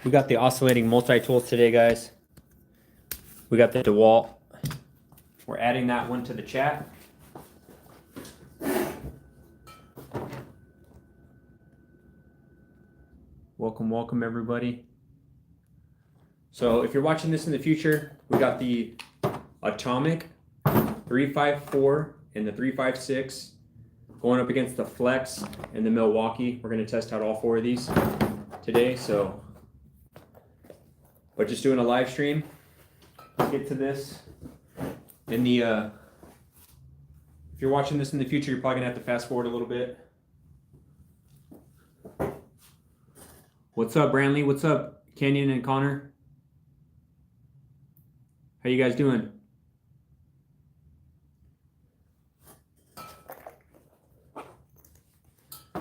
We got the oscillating multi-tools today, guys. We got the Dewalt. We're adding that one to the chat. Welcome, welcome everybody. So if you're watching this in the future, we got the Atomic 354 and the 356 going up against the Flex and the Milwaukee. We're going to test out all four of these today. So, but just doing a live stream. Let's get to this. In the if you're watching this in the future, you're probably gonna have to fast forward a little bit. What's up, Brandley? What's up, Kenyon and Connor? How you guys doing?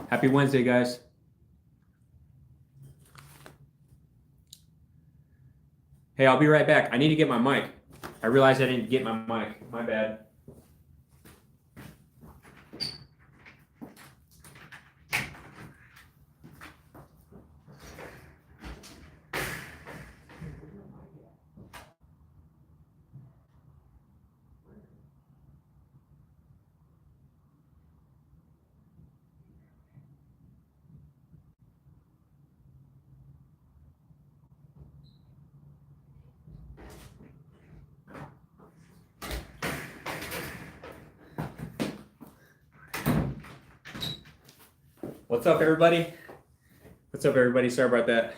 Happy Wednesday, guys. Hey, I'll be right back. I need to get my mic. I realized I didn't get my mic. My bad. What's up, everybody? What's up, everybody? Sorry about that.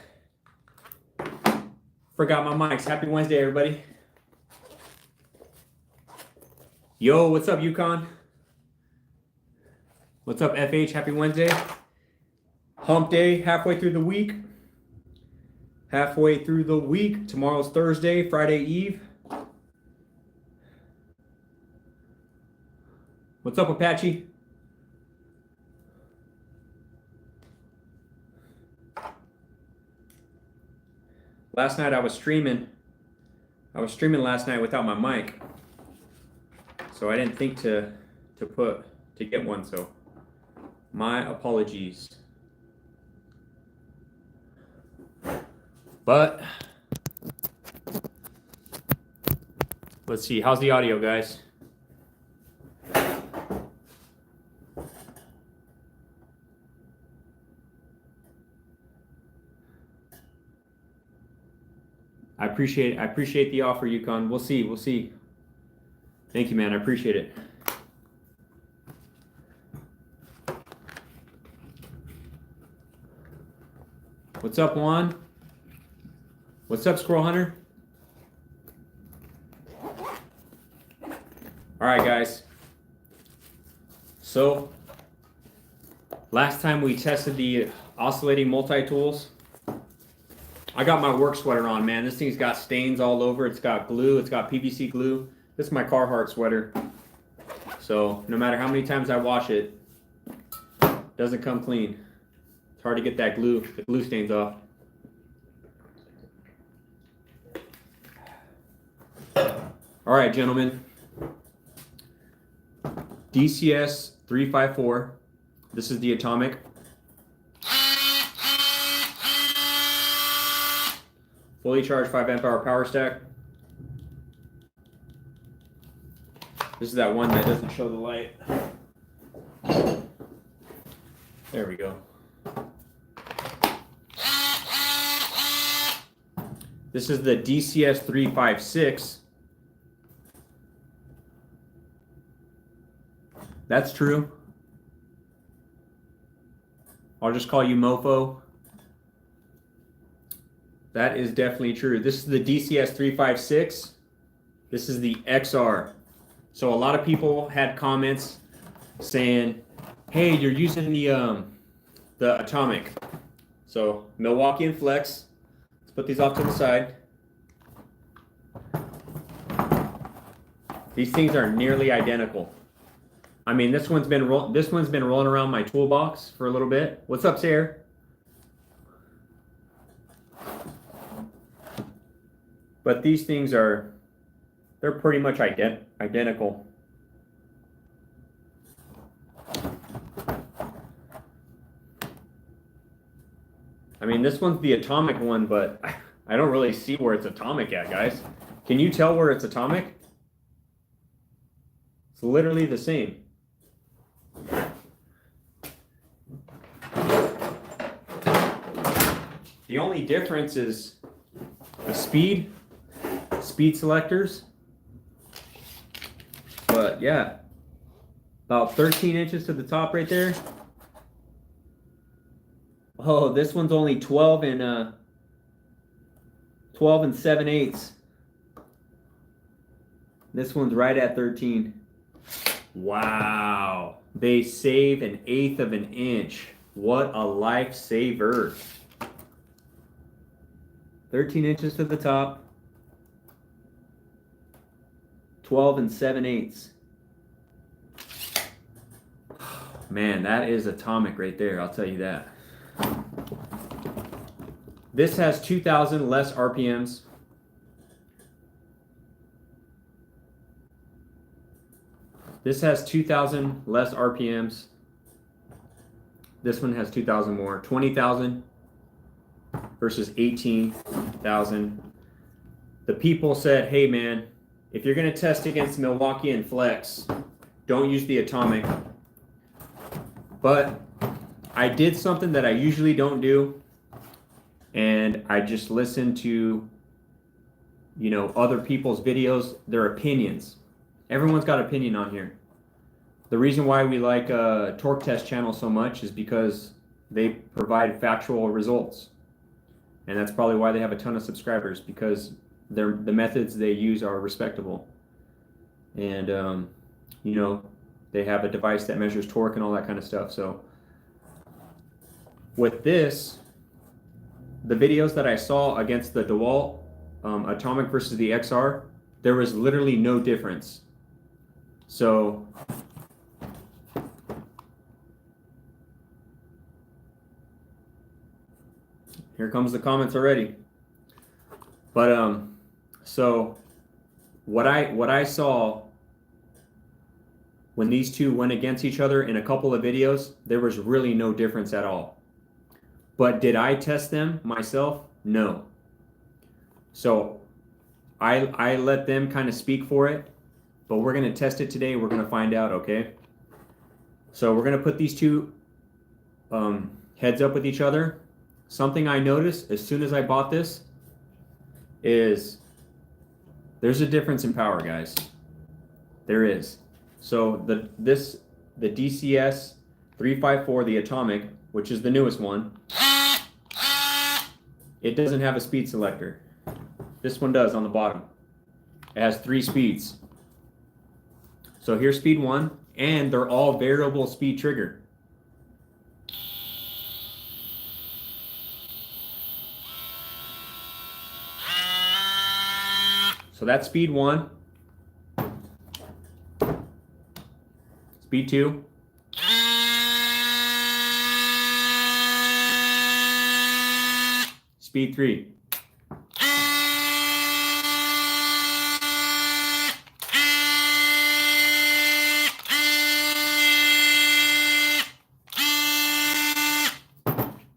Forgot my mics. Happy Wednesday, everybody. Yo, what's up, Yukon? What's up, FH? Happy Wednesday. Hump day, halfway through the week. Halfway through the week. Tomorrow's Thursday, Friday Eve. What's up, Apache? Last night I was streaming. I was streaming last night without my mic, so I didn't think to get one. So my apologies. But let's see. How's the audio, guys? I appreciate the offer, Yukon. We'll see. Thank you, man. I appreciate it. What's up, Juan? What's up, Squirrel Hunter? All right, guys. So last time we tested the oscillating multi-tools, I got my work sweater on, man. This thing's got stains all over. It's got glue. It's got PVC glue. This is my Carhartt sweater. So no matter how many times I wash it, it doesn't come clean. It's hard to get the glue stains off. All right, gentlemen. DCS354. This is the Atomic. Fully charged 5 amp hour power stack. This is that one that doesn't show the light. There we go. This is the DCS356. That's true. I'll just call you Mofo. That is definitely true. This is the DCS356. This is the XR. So a lot of people had comments saying, "Hey, you're using the Atomic." So Milwaukee and Flex. Let's put these off to the side. These things are nearly identical. I mean, this one's been rolling around my toolbox for a little bit. What's up, Sarah? But these things they're pretty much identical. I mean, mean, this one's the atomic one, but I don't really see where it's atomic at, guys. Can you tell where it's atomic? It's literally the same. The only difference is the speed selectors. But yeah, about 13 inches to the top right there. Oh, this one's only 12 and 7/8. This one's right at 13. Wow. They save 1/8 of an inch. What a lifesaver. 13 inches to the top. 12 and 7/8. Man, that is atomic right there, I'll tell you that. This has 2,000 less RPMs. This has 2,000 less RPMs. This one has 2,000 more. 20,000 versus 18,000. The people said, hey man, if you're going to test against Milwaukee and Flex, don't use the atomic. But I did something that I usually don't do, and I just listened to, you know, other people's videos, their opinions. Everyone's got opinion on here. The reason why we like Torque Test channel so much is because they provide factual results. And that's probably why they have a ton of subscribers, because the methods they use are respectable. And, you know, they have a device that measures torque and all that kind of stuff. So with this, the videos that I saw against the Dewalt Atomic versus the XR, there was literally no difference. So here comes the comments already. But so what I saw when these two went against each other in a couple of videos, there was really no difference at all. But did I test them myself? No. So I let them kind of speak for it, but we're going to test it today. We're going to find out, okay? So we're going to put these two heads up with each other. Something I noticed as soon as I bought this is there's a difference in power, guys. There is. So the DCS354, the Atomic, which is the newest one, it doesn't have a speed selector. This one does on the bottom. It has 3 speeds. So here's speed 1, and they're all variable speed trigger. So that's speed 1. Speed 2. Speed 3.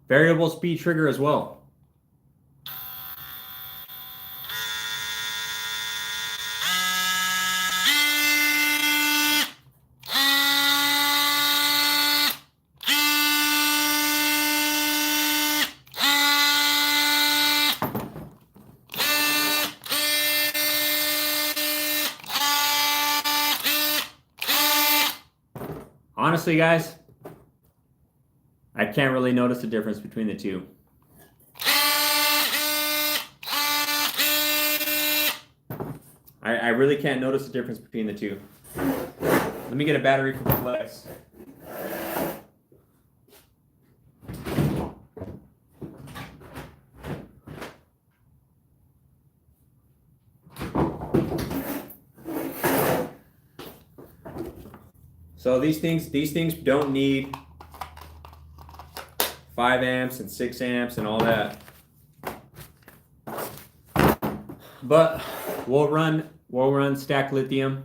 Variable speed trigger as well. Honestly, guys, I can't really notice the difference between the two. I really can't notice the difference between the two. Let me get a battery from Flex. So these things don't need 5 amps and 6 amps and all that. But we'll run stack lithium,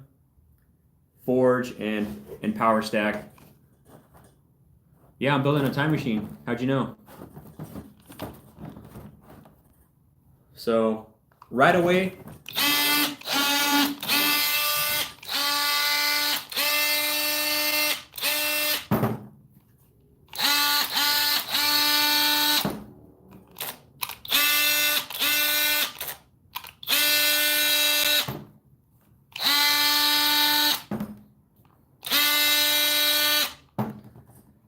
forge, and power stack. Yeah, I'm building a time machine. How'd you know? So right away,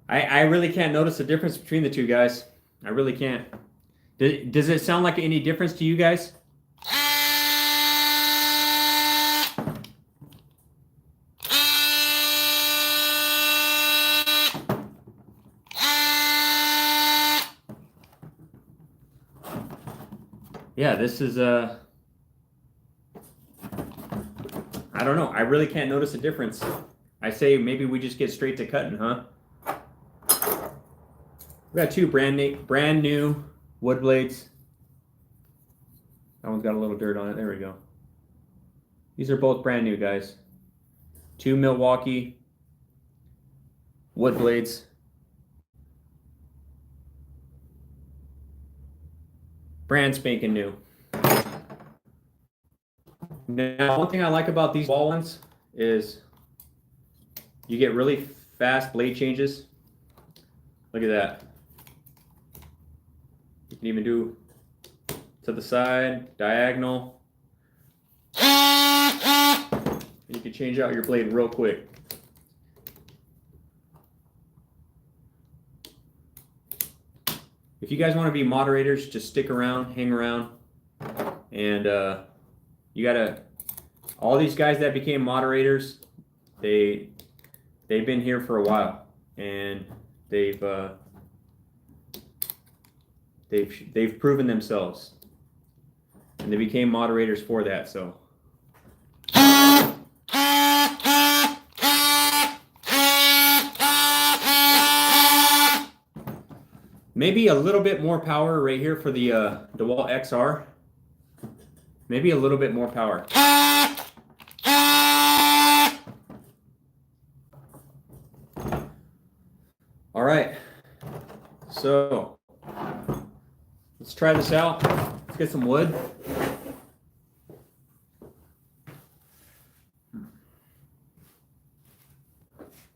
I really can't notice the difference between the two guys. I really can't. Does it sound like any difference to you guys? Yeah, this is I don't know. I really can't notice a difference. I say maybe we just get straight to cutting, huh? We got two brand new wood blades. That one's got a little dirt on it. There we go. These are both brand new, guys. Two Milwaukee wood blades. Brand spanking new. Now, one thing I like about these wall ones is you get really fast blade changes. Look at that. You can even do to the side, diagonal. You can change out your blade real quick. If you guys want to be moderators, just stick around, hang around, and you gotta. All these guys that became moderators, they've been here for a while, and they've proven themselves, and they became moderators for that. So. Maybe a little bit more power right here for the Dewalt XR. Maybe a little bit more power. All right. So let's try this out. Let's get some wood.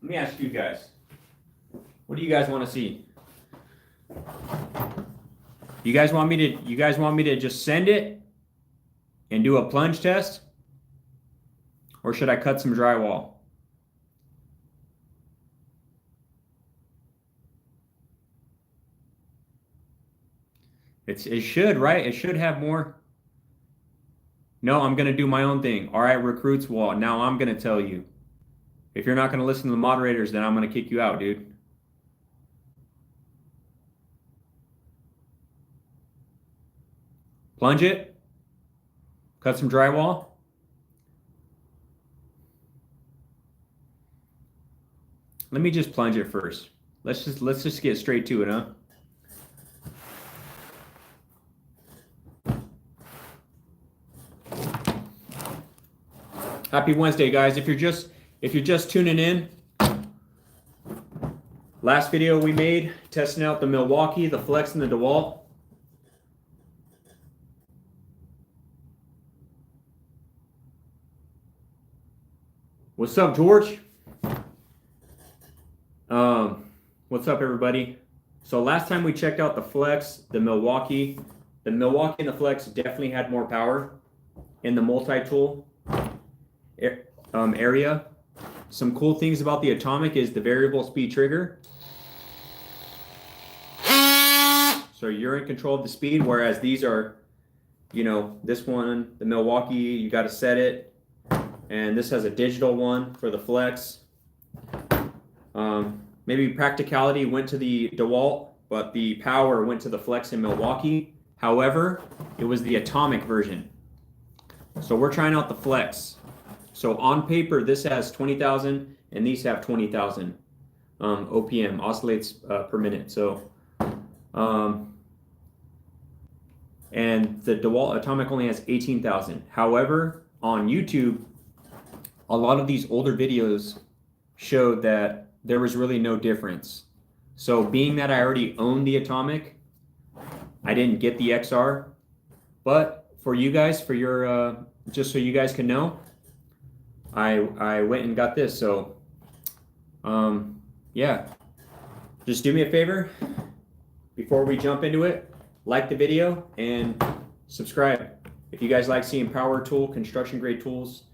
Let me ask you guys. What do you guys want to see? You guys want me to just send it and do a plunge test? Or should I cut some drywall? It should, right? It should have more. No, I'm going to do my own thing. All right, recruits wall. Now I'm going to tell you. If you're not going to listen to the moderators, then I'm going to kick you out, dude. Plunge it. Cut some drywall. Let me just plunge it first. Let's just get straight to it, huh? Happy Wednesday, guys. If you're just tuning in, last video we made testing out the Milwaukee, the Flex, and the Dewalt. What's up, George? What's up, everybody? So last time we checked out the Flex, the Milwaukee and the Flex definitely had more power in the multi-tool area. Some cool things about the Atomic is the variable speed trigger. So you're in control of the speed, whereas these are, you know, this one, the Milwaukee, you got to set it. And this has a digital one for the Flex. Maybe practicality went to the Dewalt, but the power went to the Flex and Milwaukee. However, it was the Atomic version. So we're trying out the Flex. So on paper, this has 20,000 and these have 20,000 OPM, oscillates per minute. So, and the Dewalt Atomic only has 18,000. However, on YouTube, a lot of these older videos showed that there was really no difference. So being that I already owned the Atomic, I didn't get the XR. But for you guys, for your just so you guys can know, I went and got this. So yeah, just do me a favor before we jump into it. Like the video and subscribe. If you guys like seeing power tool, construction grade tools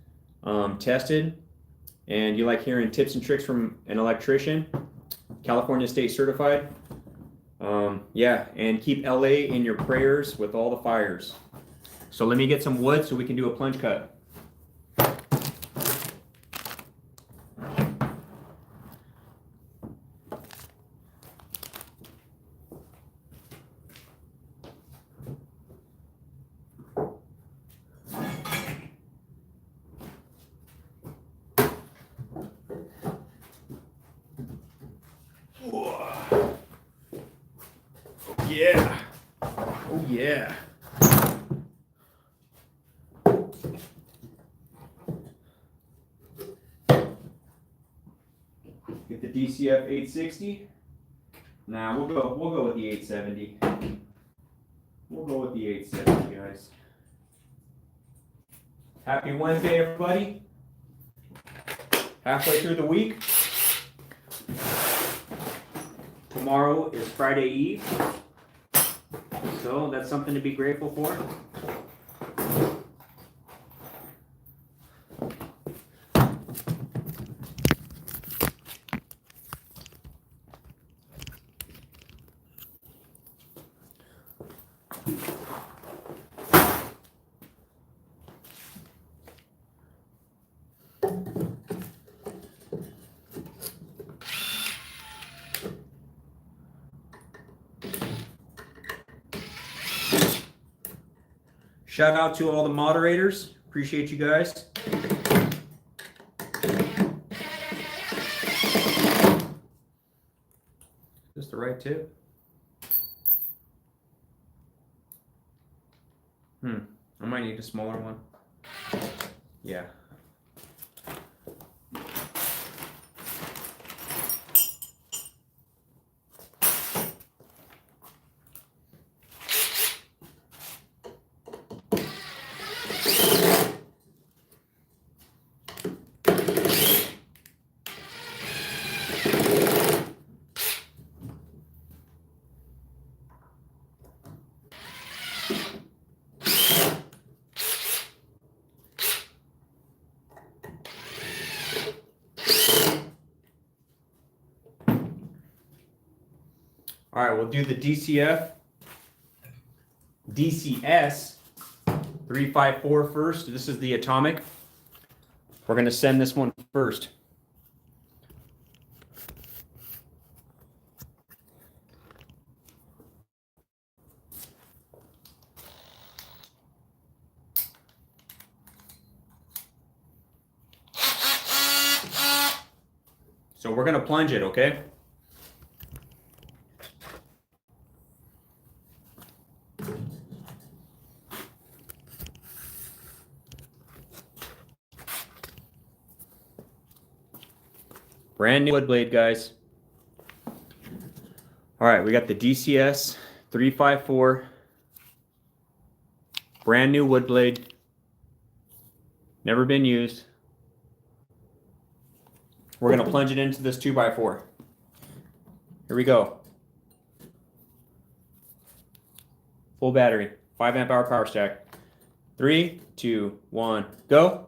tested, and you like hearing tips and tricks from an electrician, California State certified, yeah, and keep LA in your prayers with all the fires. So let me get some wood so we can do a plunge cut. Yeah. Oh yeah. Get the DCF 860. Nah, we'll go with the 870. We'll go with the 870, guys. Happy Wednesday, everybody. Halfway through the week. Tomorrow is Friday Eve. So that's something to be grateful for. Shout out to all the moderators. Appreciate you guys. Is this the right tip? I might need a smaller one. Yeah. All right, we'll do the DCS 354 first. This is the atomic. We're going to send this one first. So we're going to plunge it, okay? Brand new wood blade, guys. All right, we got the DCS 354. Brand new wood blade. Never been used. We're going to plunge it into this 2x4. Here we go. Full battery, 5 amp hour power stack. 3, 2, 1, go.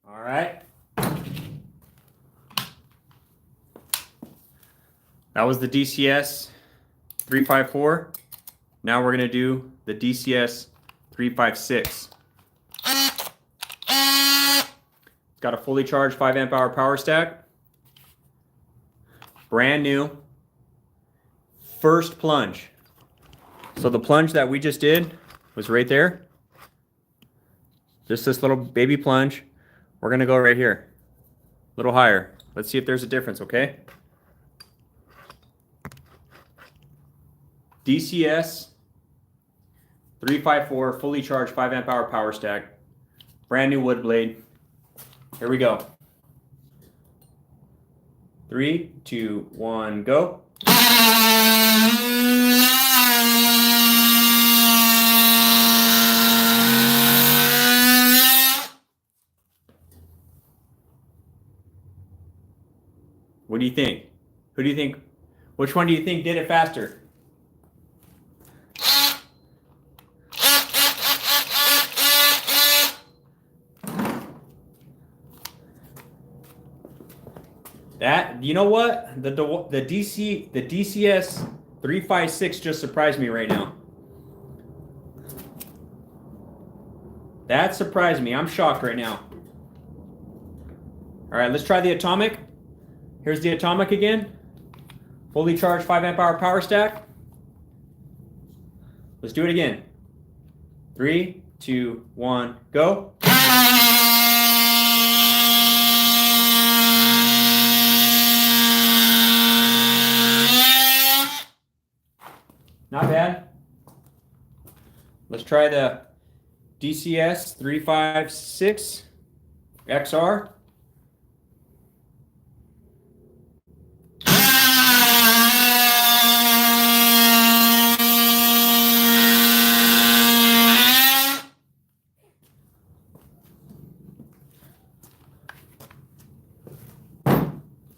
All right. That was the DCS 354. Now we're going to do the DCS 356. It's got a fully charged 5 amp hour power stack. Brand new. First plunge. So the plunge that we just did was right there. Just this little baby plunge. We're going to go right here. A little higher. Let's see if there's a difference, okay? DCS 354, fully charged 5 amp hour power stack. Brand new wood blade. Here we go. 3, 2, 1, go. What do you think? Who do you think? Which one do you think did it faster? That, you know what? The DCS356 just surprised me right now. That surprised me. I'm shocked right now. All right, let's try the Atomic. Here's the Atomic again. Fully charged 5 amp hour power stack. Let's do it again. 3, 2, 1, go. Not bad. Let's try the DCS356 XR.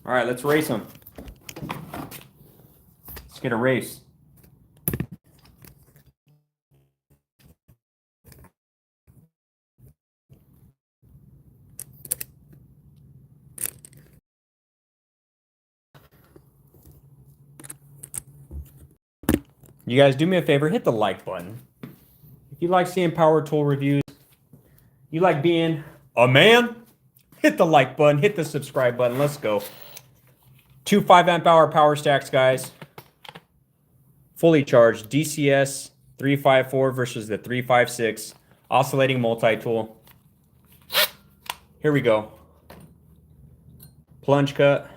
All right, let's race them. Let's get a race. You guys do me a favor, hit the like button. If you like seeing power tool reviews, you like being a man, hit the like button, hit the subscribe button. Let's go. 2 5 amp hour power stacks, guys. Fully charged DCS 354 versus the 356 oscillating multi-tool. Here we go. Plunge cut.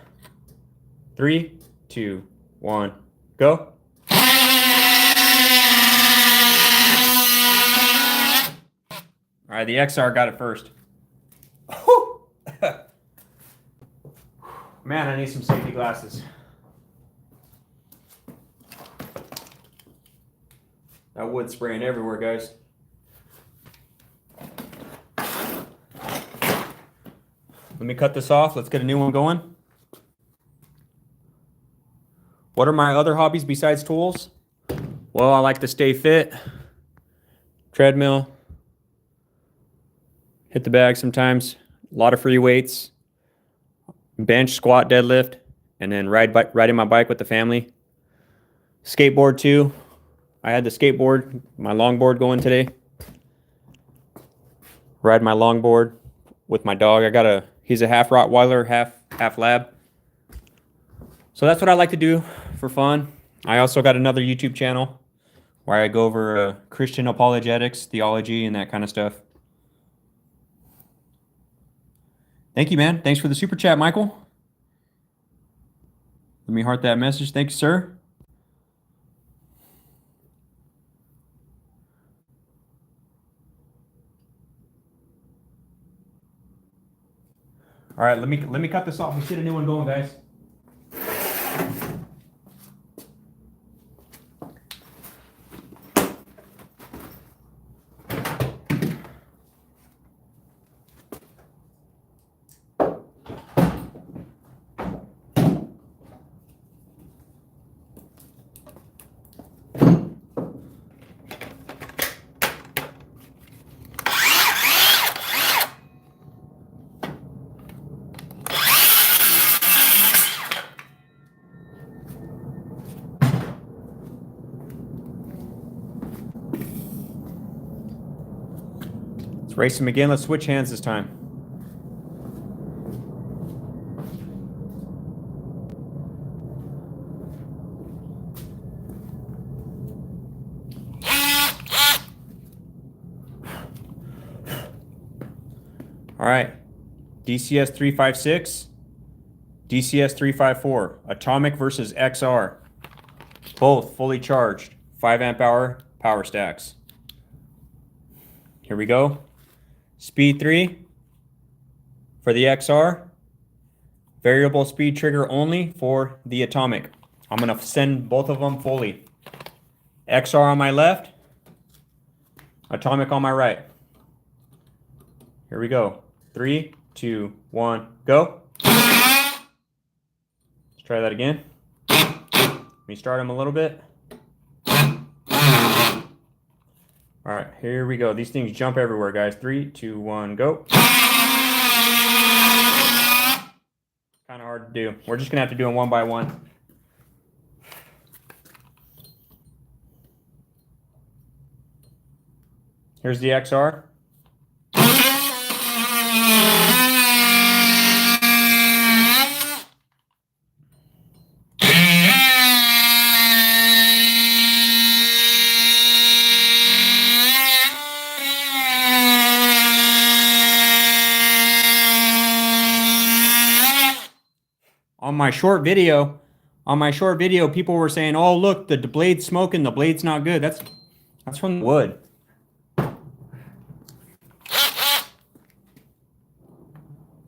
3, 2, 1, go. All right, the XR got it first. Man, I need some safety glasses. That wood spraying everywhere, guys. Let me cut this off. Let's get a new one going. What are my other hobbies besides tools? Well, I like to stay fit. Treadmill. Hit the bag sometimes. A lot of free weights. Bench, squat, deadlift, and then riding my bike with the family. Skateboard too. I had the skateboard, my longboard going today. Ride my longboard with my dog. He's a half Rottweiler, half lab. So that's what I like to do for fun. I also got another YouTube channel where I go over Christian apologetics, theology, and that kind of stuff. Thank you, man. Thanks for the super chat, Michael. Let me heart that message. Thank you, sir. All right, let me cut this off. Let's get a new one going, guys. Race them again. Let's switch hands this time. All right. DCS356, DCS354, Atomic versus XR. Both fully charged, 5 amp hour power stacks. Here we go. Speed 3 for the XR. Variable speed trigger only for the atomic. I'm gonna send both of them fully. XR on my left, atomic on my right. Here we go. 3, 2, 1, go. Let's try that again. Let me start them a little bit. All right, here we go. These things jump everywhere, guys. 3, 2, 1, go. Kind of hard to do. We're just gonna have to do them one by one. Here's the XR. On my short video, people were saying, "Oh, look, the blade's smoking. The blade's not good." That's from the wood.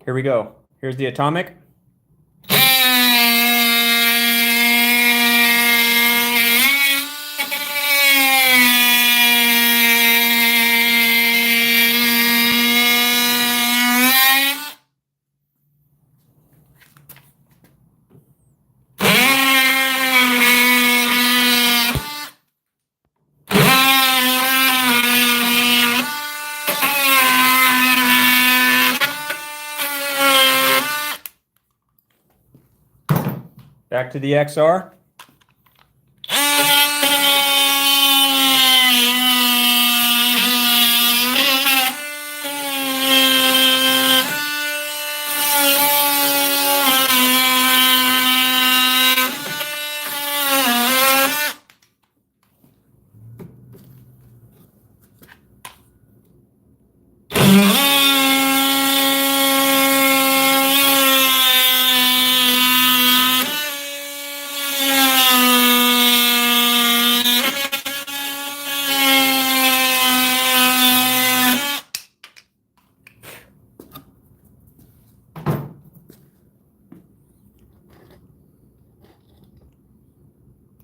Here we go. Here's the atomic. Back to the XR.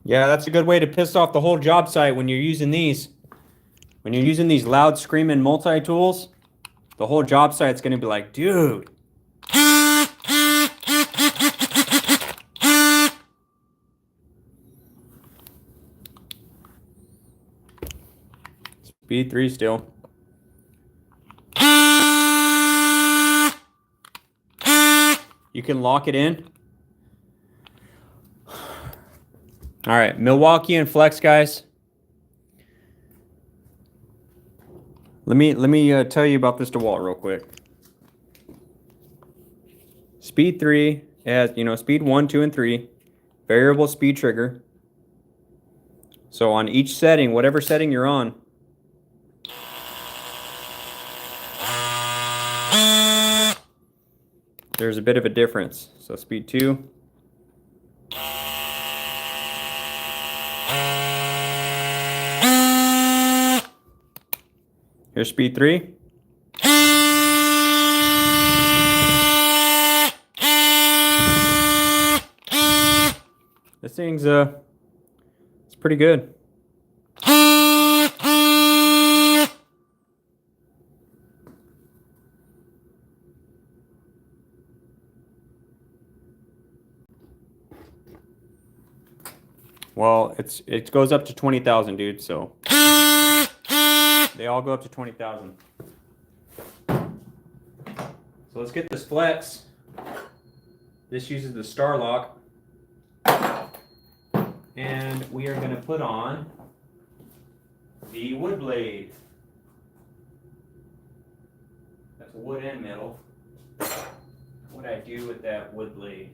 Yeah, that's a good way to piss off the whole job site when you're using these. When you're using these loud screaming multi-tools, the whole job site's gonna be like, dude. Speed 3 still. You can lock it in. All right, Milwaukee and flex, guys. Let me tell you about this Dewalt real quick. Speed 3 has, speed 1, 2, and 3, variable speed trigger. So on each setting, whatever setting you're on, there's a bit of a difference. So speed 2. Here's speed 3. This thing's it's pretty good. Well, it goes up to 20,000, dude, so they all go up to 20,000. So let's get this flex. This uses the star lock. And we are going to put on the wood blade. That's wood and metal. What would I do with that wood blade?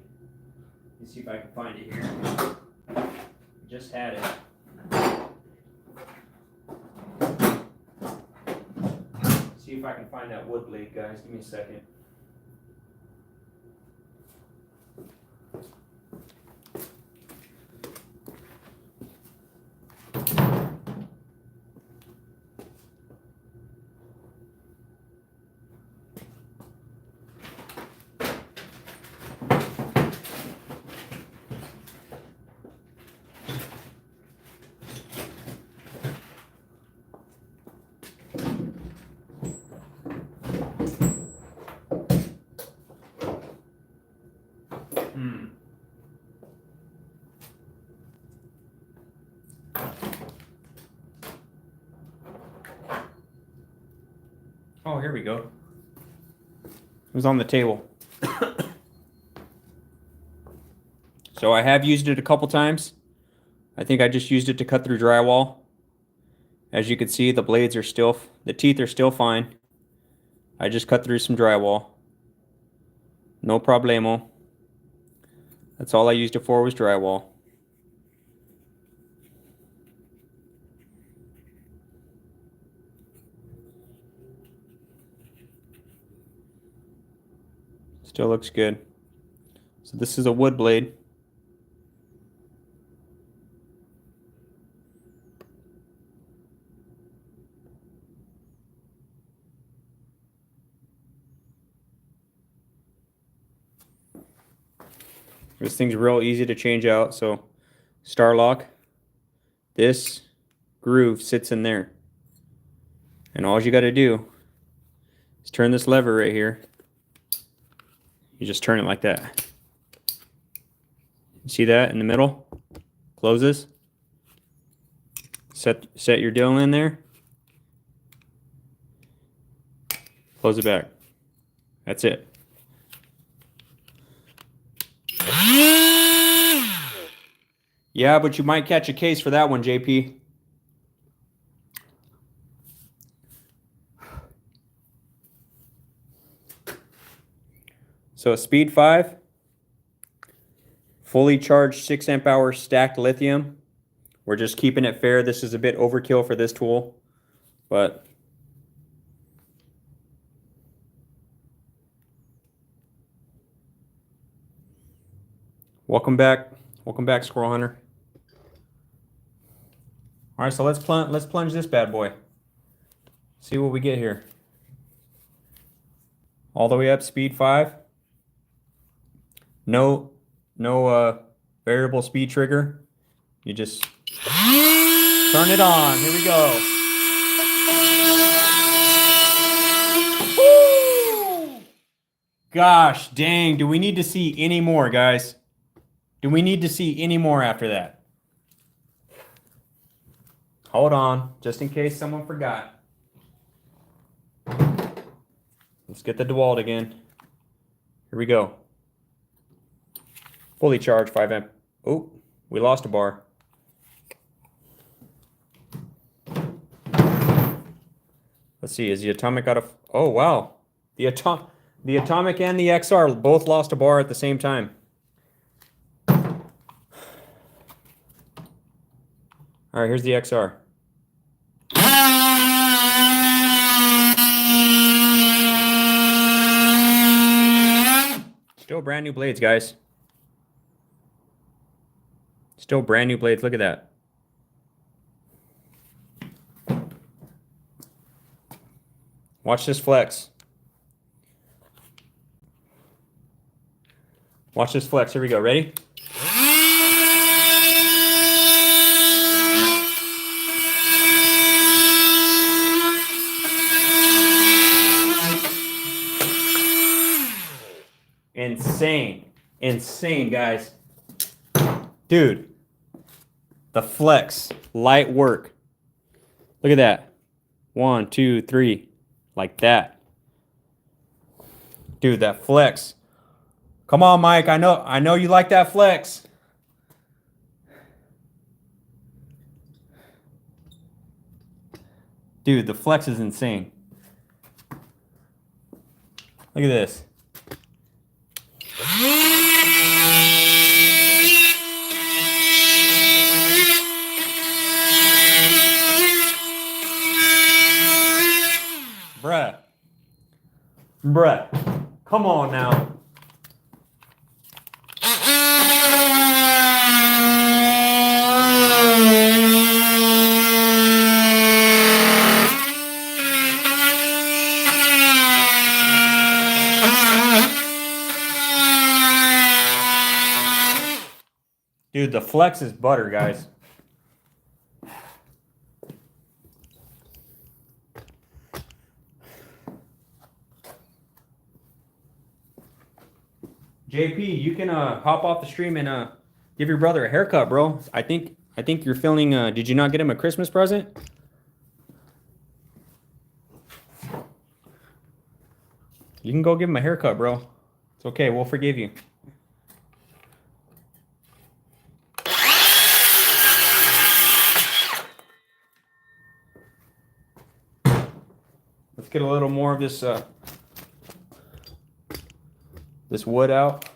Let's see if I can find it here. Just had it. See if I can find that wood blade, guys. Give me a second. Oh, here we go. It was on the table. So I have used it a couple times. I think I just used it to cut through drywall. As you can see, the blades are still, the teeth are still fine. I just cut through some drywall. No problemo. That's all I used it for was drywall. Still looks good. So this is a wood blade. This thing's real easy to change out. So star lock, this groove sits in there. And all you got to do is turn this lever right here. You just turn it like that. You see that in the middle? Closes. Set your dill in there. Close it back. That's it. Yeah, but you might catch a case for that one, JP. So speed 5, fully charged 6 amp hour stacked lithium. We're just keeping it fair. This is a bit overkill for this tool, but welcome back, Squirrel Hunter. All right, so let's plunge this bad boy. See what we get here. All the way up, speed 5. No variable speed trigger. You just turn it on. Here we go. Woo! Gosh dang, do we need to see any more, guys? Do we need to see any more after that? Hold on, just in case someone forgot. Let's get the Dewalt again. Here we go. Fully charged 5 amp. Oh, we lost a bar. Let's see, is the atomic out of... Oh, wow. The atomic and the XR both lost a bar at the same time. All right, here's the XR. Still brand new blades, guys. Still brand new blades. Look at that. Watch this flex. Watch this flex. Here we go. Ready? Insane. Insane, guys. Dude. The flex. Light work. Look at that. 1, 2, 3. Like that. Dude, that flex. Come on, Mike. I know you like that flex. Dude, the flex is insane. Look at this. Bruh. Come on now. Dude, the flex is butter, guys. JP, you can hop off the stream and give your brother a haircut, bro. I think you're feeling. Did you not get him a Christmas present? You can go give him a haircut, bro. It's okay. We'll forgive you. Let's get a little more of this this wood out.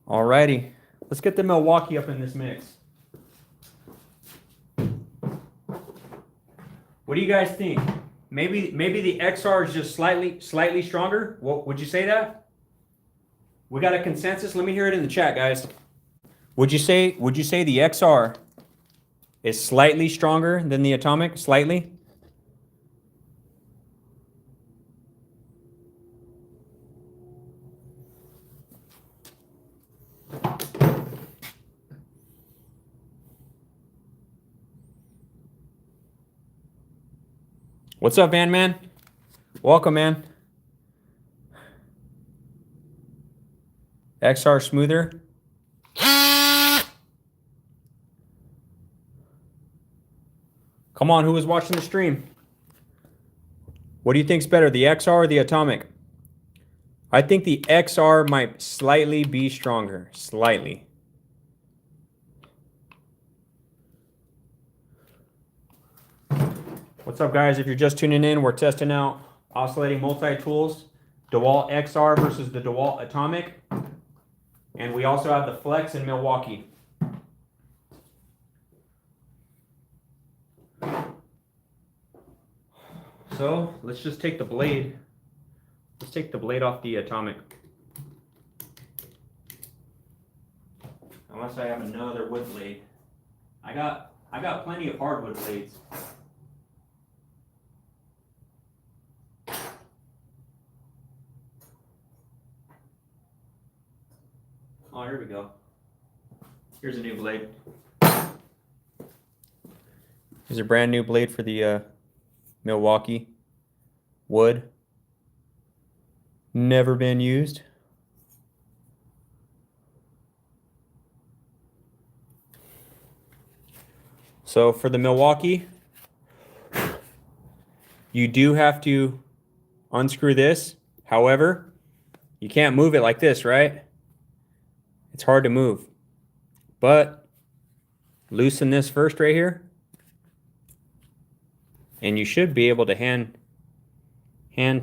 Alrighty, let's get the Milwaukee up in this mix. What do you guys think? Maybe the XR is just slightly stronger. What would you say that? We got a consensus. Let me hear it in the chat, guys. Would you say the XR is slightly stronger than the Atomic? Slightly? What's up, Van Man? Welcome, man. XR smoother. Come on, who was watching the stream? What do you think's better, the XR or the Atomic? I think the XR might slightly be stronger. Slightly. What's up, guys? If you're just tuning in, we're testing out oscillating multi-tools, Dewalt XR versus the Dewalt Atomic. And we also have the Flex in Milwaukee. So let's just take the blade. Let's take the blade off the Atomic. Unless I have another wood blade. I got plenty of hardwood blades. Oh, here we go. Here's a new blade. Here's a brand new blade for the Milwaukee. Wood. Never been used. So for the Milwaukee, you do have to unscrew this. However, you can't move it like this, right? It's hard to move. But loosen this first right here. And you should be able to hand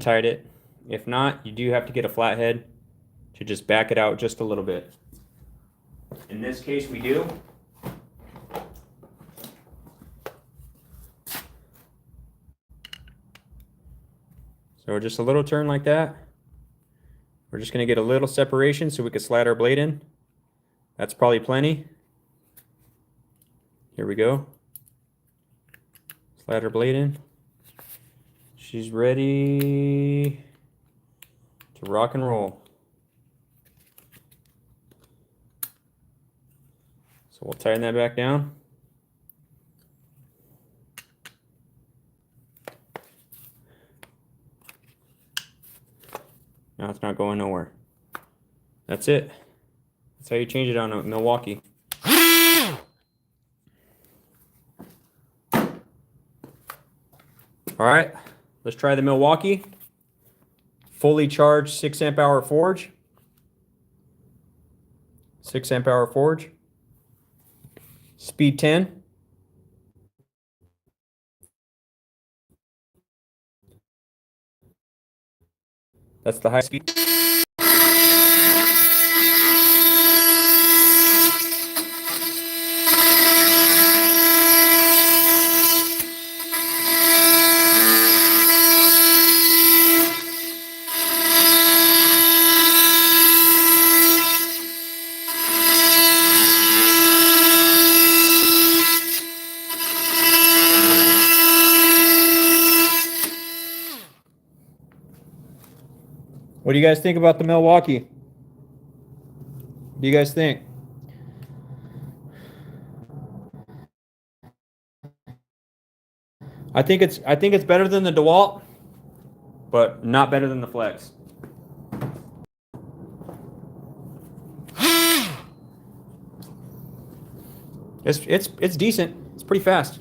tight it. If not, you do have to get a flathead to just back it out just a little bit. In this case, we do. So just a little turn like that. We're just going to get a little separation so we can slide our blade in. That's probably plenty. Here we go. Slide our blade in. She's ready to rock and roll. So we'll tighten that back down. Now it's not going nowhere. That's it. That's how you change it on a Milwaukee. All right, let's try the Milwaukee. Fully charged 6 amp hour forge. 6 amp hour forge. Speed 10. That's the high speed. What do you guys think about the Milwaukee? What do you guys think? I think it's better than the Dewalt, but not better than the Flex. It's decent. It's pretty fast.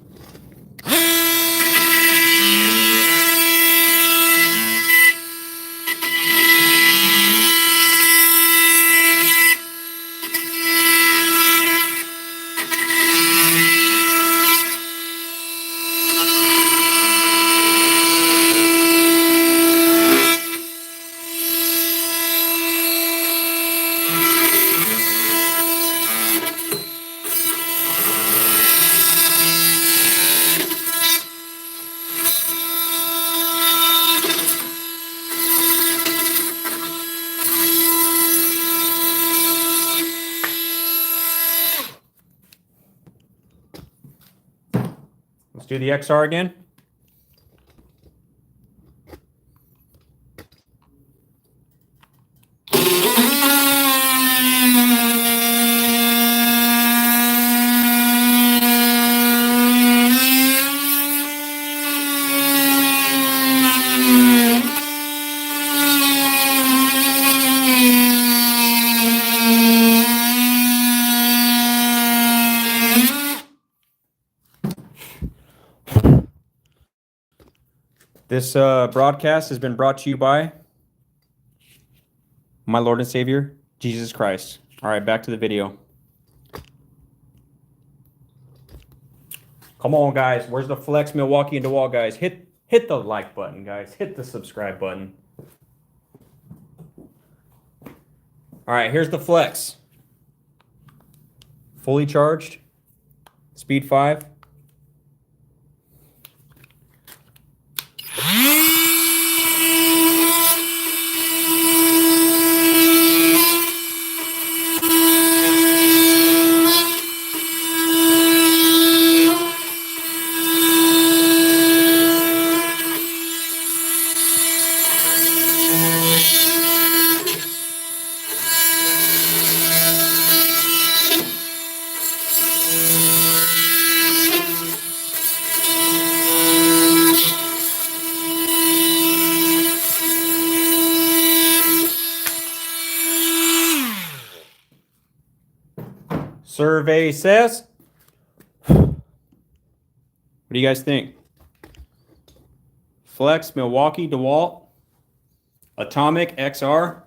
Let's do the XR again. This broadcast has been brought to you by my Lord and Savior, Jesus Christ. All right, back to the video. Come on, guys. Where's the Flex, Milwaukee, and DeWalt, guys? Hit the like button, guys. Hit the subscribe button. All right, here's the Flex. Fully charged. Speed 5. Survey says. What do you guys think? Flex, Milwaukee, DeWalt, Atomic, XR.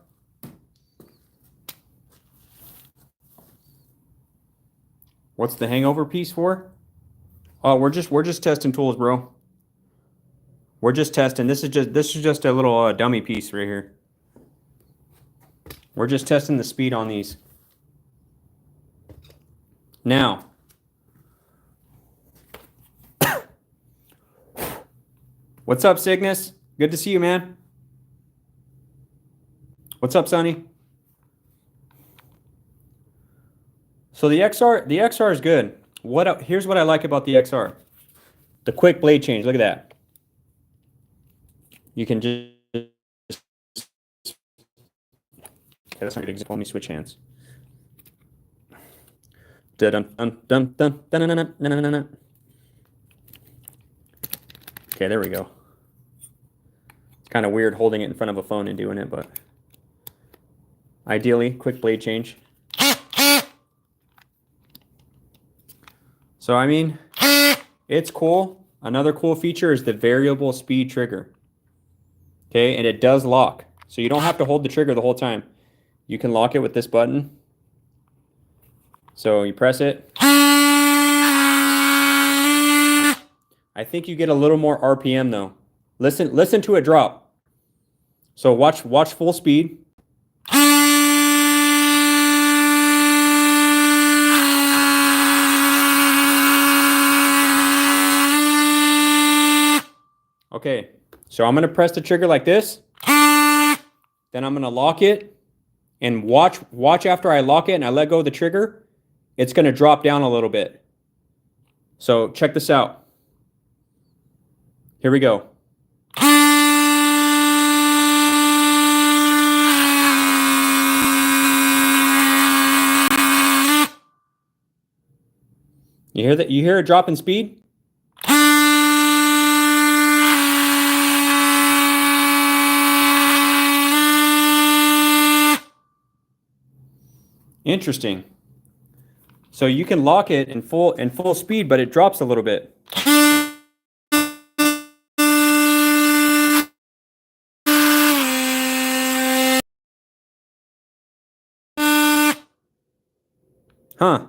What's the hangover piece for? Oh, we're just testing tools, bro. We're just testing. This is just a little dummy piece right here. We're just testing the speed on these. Now, what's up, Cygnus? Good to see you, man. What's up, Sonny? So the XR is good. Here's what I like about the XR. The quick blade change. Look at that. You can just. Okay, that's not a good example. Let me switch hands. Okay, there we go. It's kind of weird holding it in front of a phone and doing it, but ideally, quick blade change. So, I mean, it's cool. Another cool feature is the variable speed trigger. Okay, and it does lock. So you don't have to hold the trigger the whole time. You can lock it with this button. So you press it. I think you get a little more RPM though. Listen to it drop. So watch full speed. Okay, so I'm gonna press the trigger like this. Then I'm gonna lock it, and watch after I lock it and I let go of the trigger. It's going to drop down a little bit. So check this out. Here we go. You hear that? You hear a drop in speed? Interesting. So you can lock it in full speed, but it drops a little bit. Huh.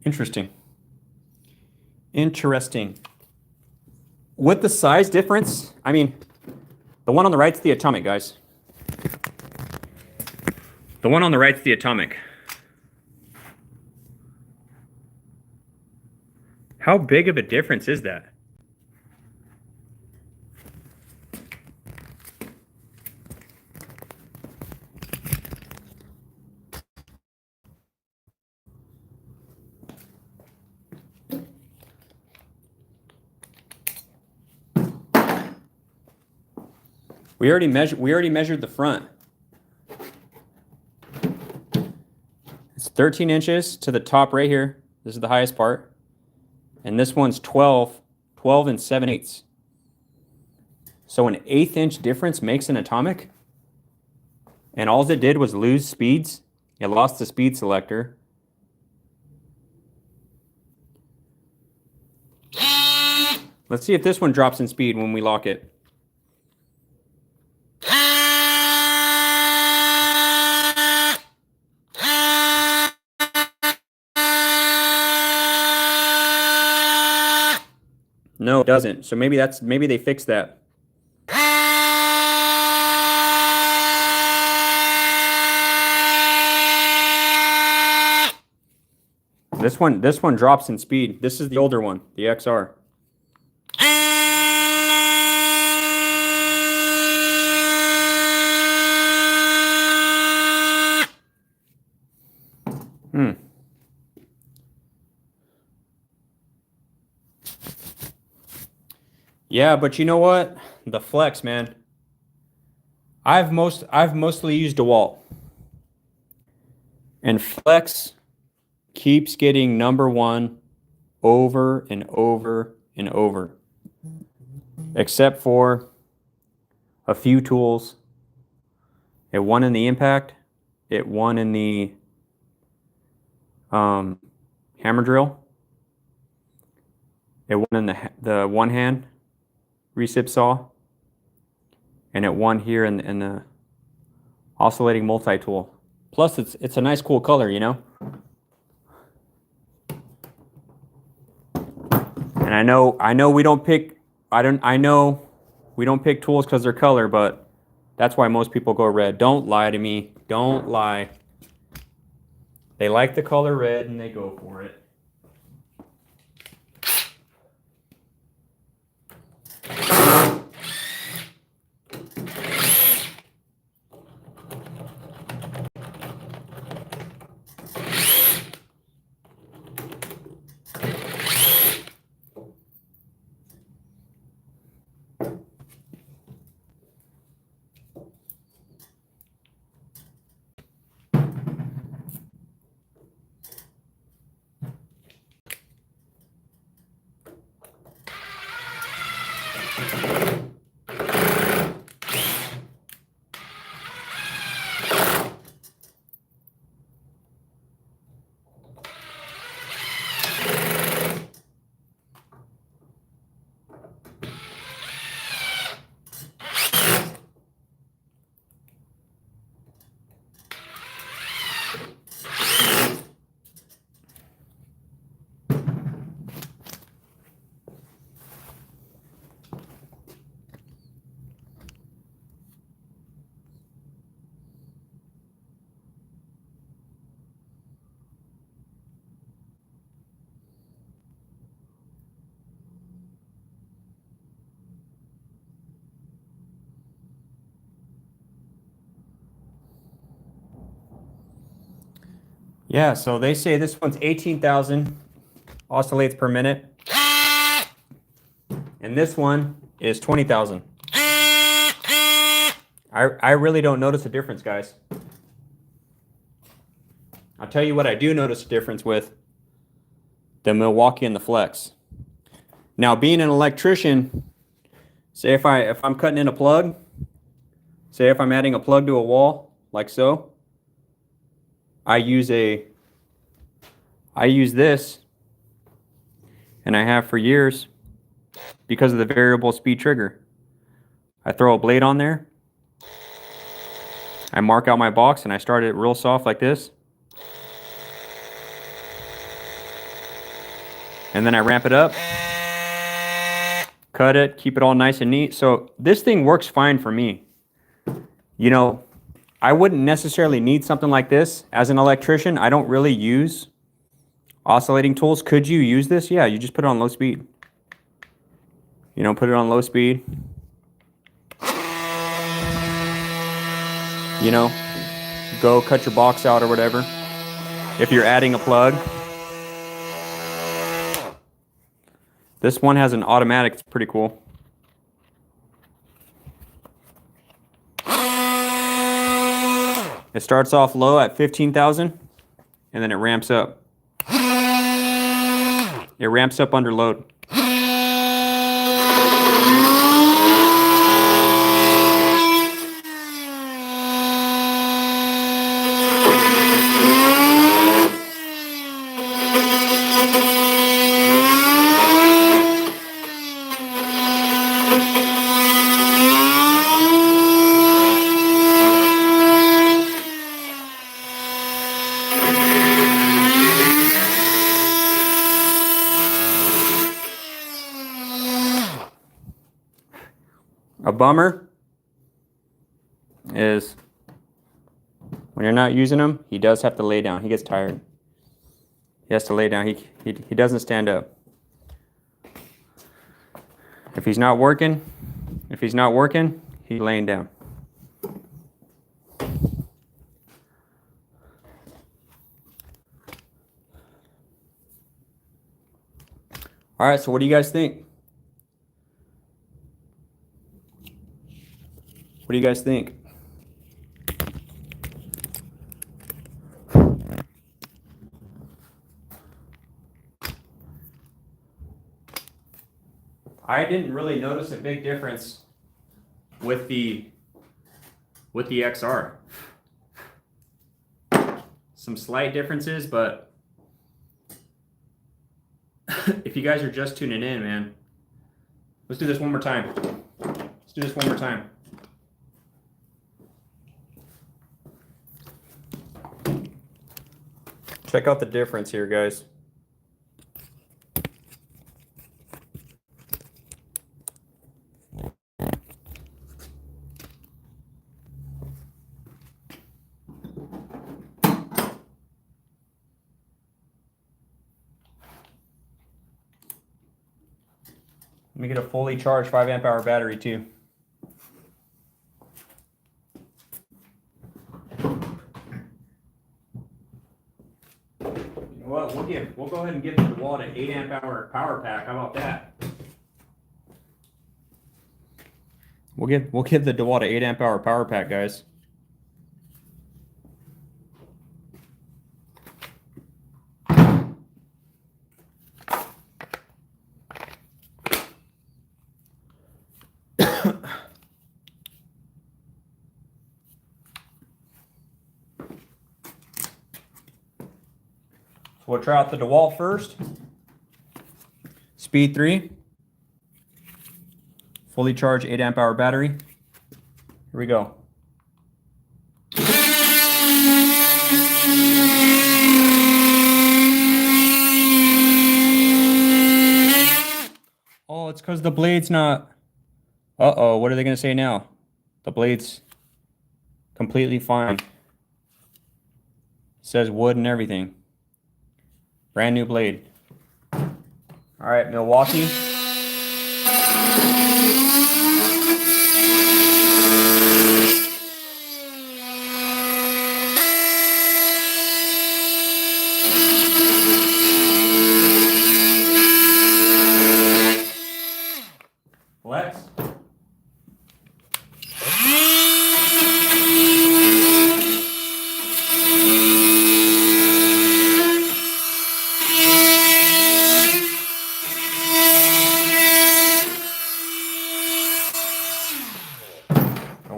Interesting. Interesting. With the size difference, I mean, the one on the right's the Atomic, guys. The one on the right's the Atomic. How big of a difference is that? We already measured the front. It's 13 inches to the top right here. This is the highest part. And this one's 12 and 7/8. So an 1/8 inch difference makes an Atomic. And all it did was lose speeds. It lost the speed selector. Let's see if this one drops in speed when we lock it. No, it doesn't. So maybe they fixed that. This one drops in speed. This is the older one, the XR. Yeah, but you know what? The Flex, man. I've mostly used Dewalt. And Flex keeps getting #1 over and over and over. Except for a few tools. It won in the impact. It won in the hammer drill. It won in the one hand recip saw, and it won here in the oscillating multi-tool. Plus, it's a nice, cool color, you know. And I know we don't pick. I know we don't pick tools because they're color, but that's why most people go red. Don't lie to me. Don't lie. They like the color red and they go for it. Yeah, so they say this one's 18,000 oscillates per minute. And this one is 20,000. I really don't notice a difference, guys. I'll tell you what I do notice a difference with. The Milwaukee and the Flex. Now, being an electrician, say if I'm cutting in a plug, say if I'm adding a plug to a wall, like so, I use this, and I have for years, because of the variable speed trigger. I throw a blade on there, I mark out my box, and I start it real soft like this. And then I ramp it up, cut it, keep it all nice and neat. So this thing works fine for me. You know, I wouldn't necessarily need something like this. As an electrician, I don't really use oscillating tools. Could you use this? Yeah, you just put it on low speed. You know, put it on low speed. You know, go cut your box out or whatever. If you're adding a plug. This one has an automatic, it's pretty cool. It starts off low at 15,000 and then it ramps up. It ramps up under load. A bummer is when you're not using him, he does have to lay down. He gets tired. He has to lay down. He doesn't stand up. If he's not working, he's laying down. All right, so what do you guys think? What do you guys think? I didn't really notice a big difference with the XR. Some slight differences, but if you guys are just tuning in, man, let's do this one more time. Let's do this one more time. Check out the difference here, guys. Let me get a fully charged 5 amp hour battery too. Well, we'll go ahead and give the Dewalt an 8 amp hour power pack. How about that? We'll give the Dewalt an 8 amp hour power pack, guys. We'll try out the Dewalt first. Speed 3. Fully charged 8 amp hour battery. Here we go. Oh, it's because the blade's not... Uh-oh, what are they going to say now? The blade's completely fine. It says wood and everything. Brand new blade. All right, Milwaukee. Flex.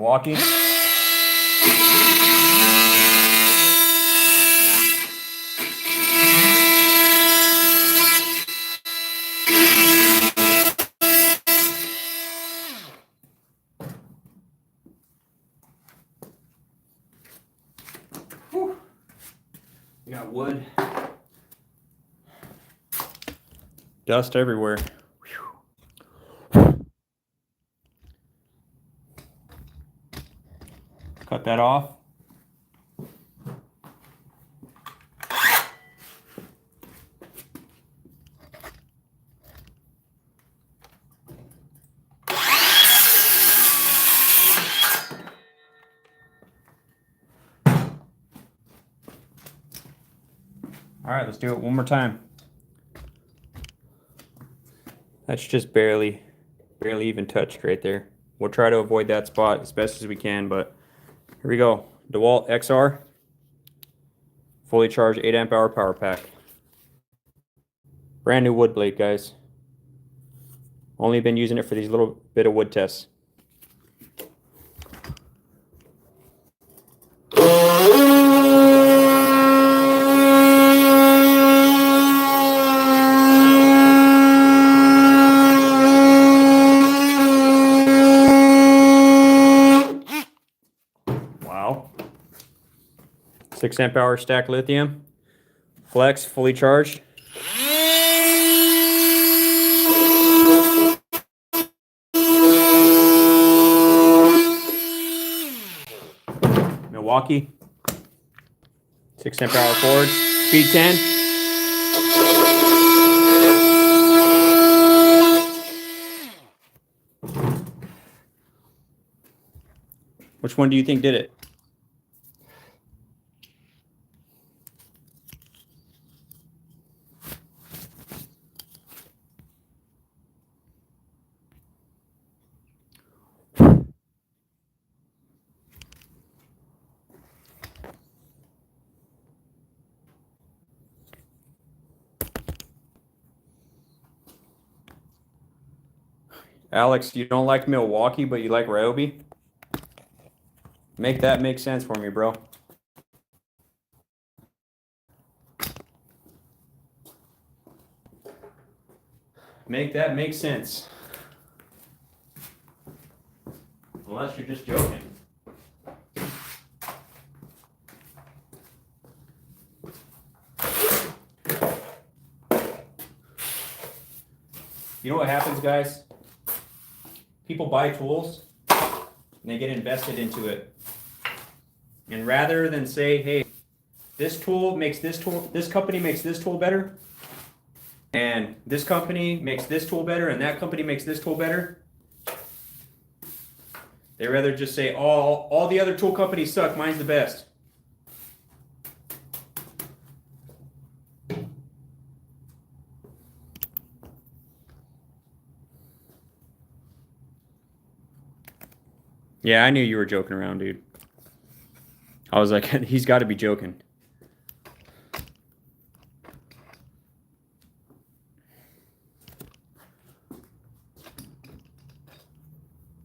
Milwaukee. Whew. We got wood. Dust everywhere. Cut that off. All right, let's do it one more time. That's just barely even touched right there. We'll try to avoid that spot as best as we can, but here we go. Dewalt XR, fully charged 8 amp hour power pack. Brand new wood blade, guys. Only been using it for these little bit of wood tests. Wow. 6 amp hour stack lithium. Flex, fully charged. Milwaukee. 6 amp hour forge. Speed 10. Which one do you think did it? Alex, you don't like Milwaukee, but you like Ryobi? Make that make sense for me, bro. Make that make sense. Unless you're just joking. You know what happens, guys? People buy tools and they get invested into it. And rather than say, hey, this tool makes this company makes this tool better, and this company makes this tool better, and that company makes this tool better, they rather just say, all the other tool companies suck, mine's the best. Yeah, I knew you were joking around, dude. I was like, he's got to be joking.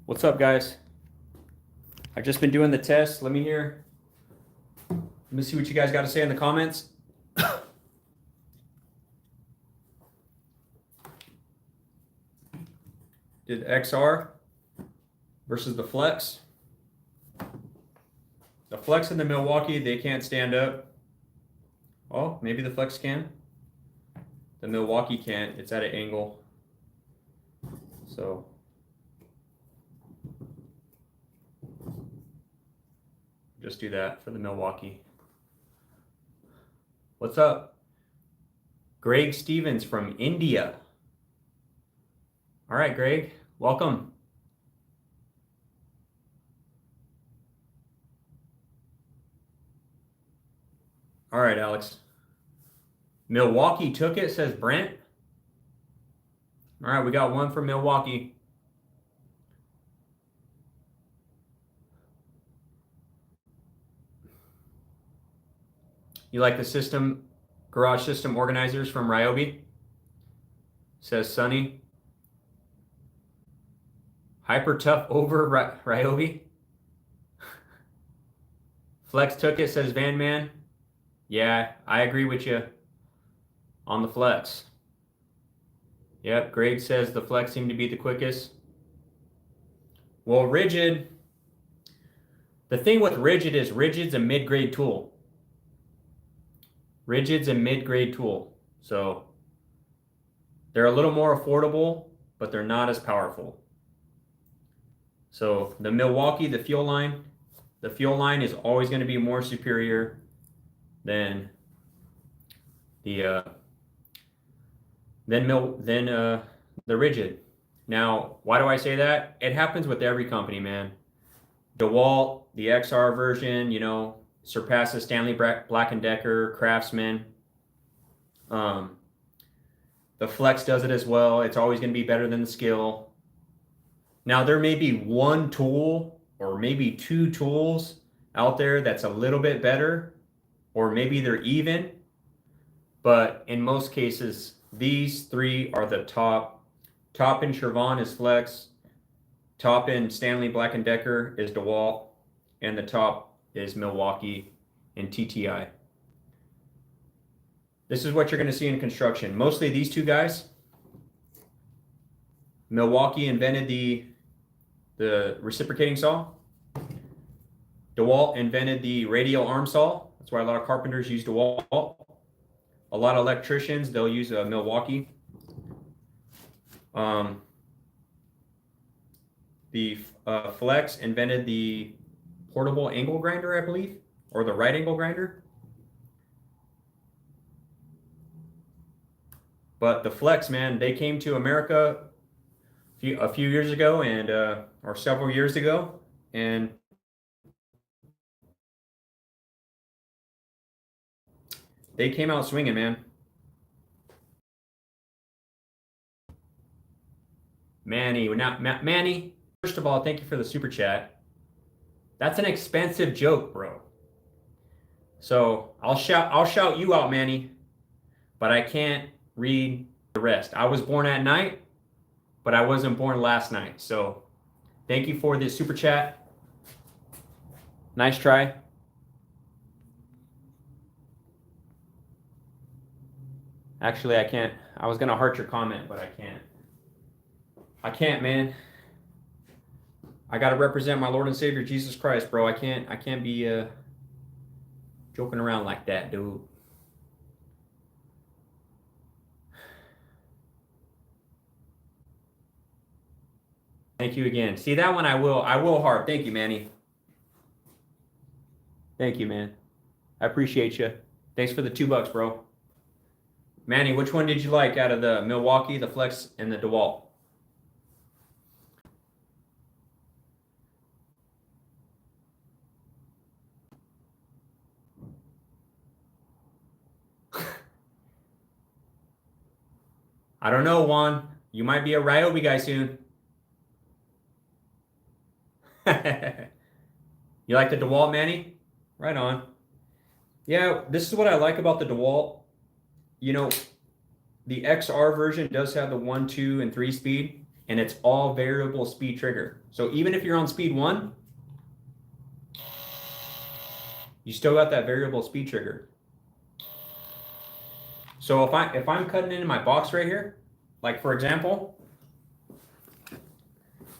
What's up, guys? I've just been doing the test. Let me see what you guys got to say in the comments. Did XR versus the Flex. The Flex and the Milwaukee, they can't stand up. Oh, maybe the Flex can. The Milwaukee can't. It's at an angle. So just do that for the Milwaukee. What's up? Greg Stevens from India. All right, Greg, welcome. All right, Alex. Milwaukee took it, says Brent. All right, we got one from Milwaukee. You like the system, garage system organizers from Ryobi? Says Sunny. Hyper tough over Ryobi. Flex took it, says Van Man. Yeah, I agree with you on the flex. Yep, Greg says the flex seemed to be the quickest. Well, rigid, the thing with rigid is rigid's a mid-grade tool. Rigid's a mid-grade tool. So they're a little more affordable, but they're not as powerful. So the Milwaukee, the fuel line is always going to be more superior than the rigid. Now, why do I say that? It happens with every company, man. Dewalt, the XR version, you know, surpasses Stanley Black & Decker, Craftsman. The Flex does it as well. It's always going to be better than the Skill. Now, there may be one tool or maybe two tools out there that's a little bit better, or maybe they're even. But in most cases, these three are the top. Top in Chevron is Flex. Top in Stanley Black & Decker is Dewalt. And the top is Milwaukee and TTI. This is what you're going to see in construction. Mostly these two guys. Milwaukee invented the reciprocating saw. Dewalt invented the radial arm saw. That's why a lot of carpenters use Dewalt. A lot of electricians, they'll use a Milwaukee. The Flex invented the portable angle grinder, I believe, or the right angle grinder. But the Flex, man, they came to America a few years ago, and or several years ago, and they came out swinging, man. Manny, first of all, thank you for the super chat. That's an expensive joke, bro. So I'll shout you out, Manny, but I can't read the rest. I was born at night, but I wasn't born last night. So thank you for this super chat. Nice try. Actually, I can't. I was gonna heart your comment, but I can't. I can't, man. I gotta represent my Lord and Savior Jesus Christ, bro. I can't be joking around like that, dude. Thank you again. See, that one I will heart. Thank you, Manny. Thank you, man. I appreciate you. Thanks for the $2, bro. Manny, which one did you like out of the Milwaukee, the Flex, and the Dewalt? I don't know, Juan. You might be a Ryobi guy soon. You like the Dewalt, Manny? Right on. Yeah, this is what I like about the Dewalt. You know, the XR version does have the 1, 2, and 3 speed, and it's all variable speed trigger. So even if you're on speed 1, you still got that variable speed trigger. So if I'm cutting into my box right here, like for example,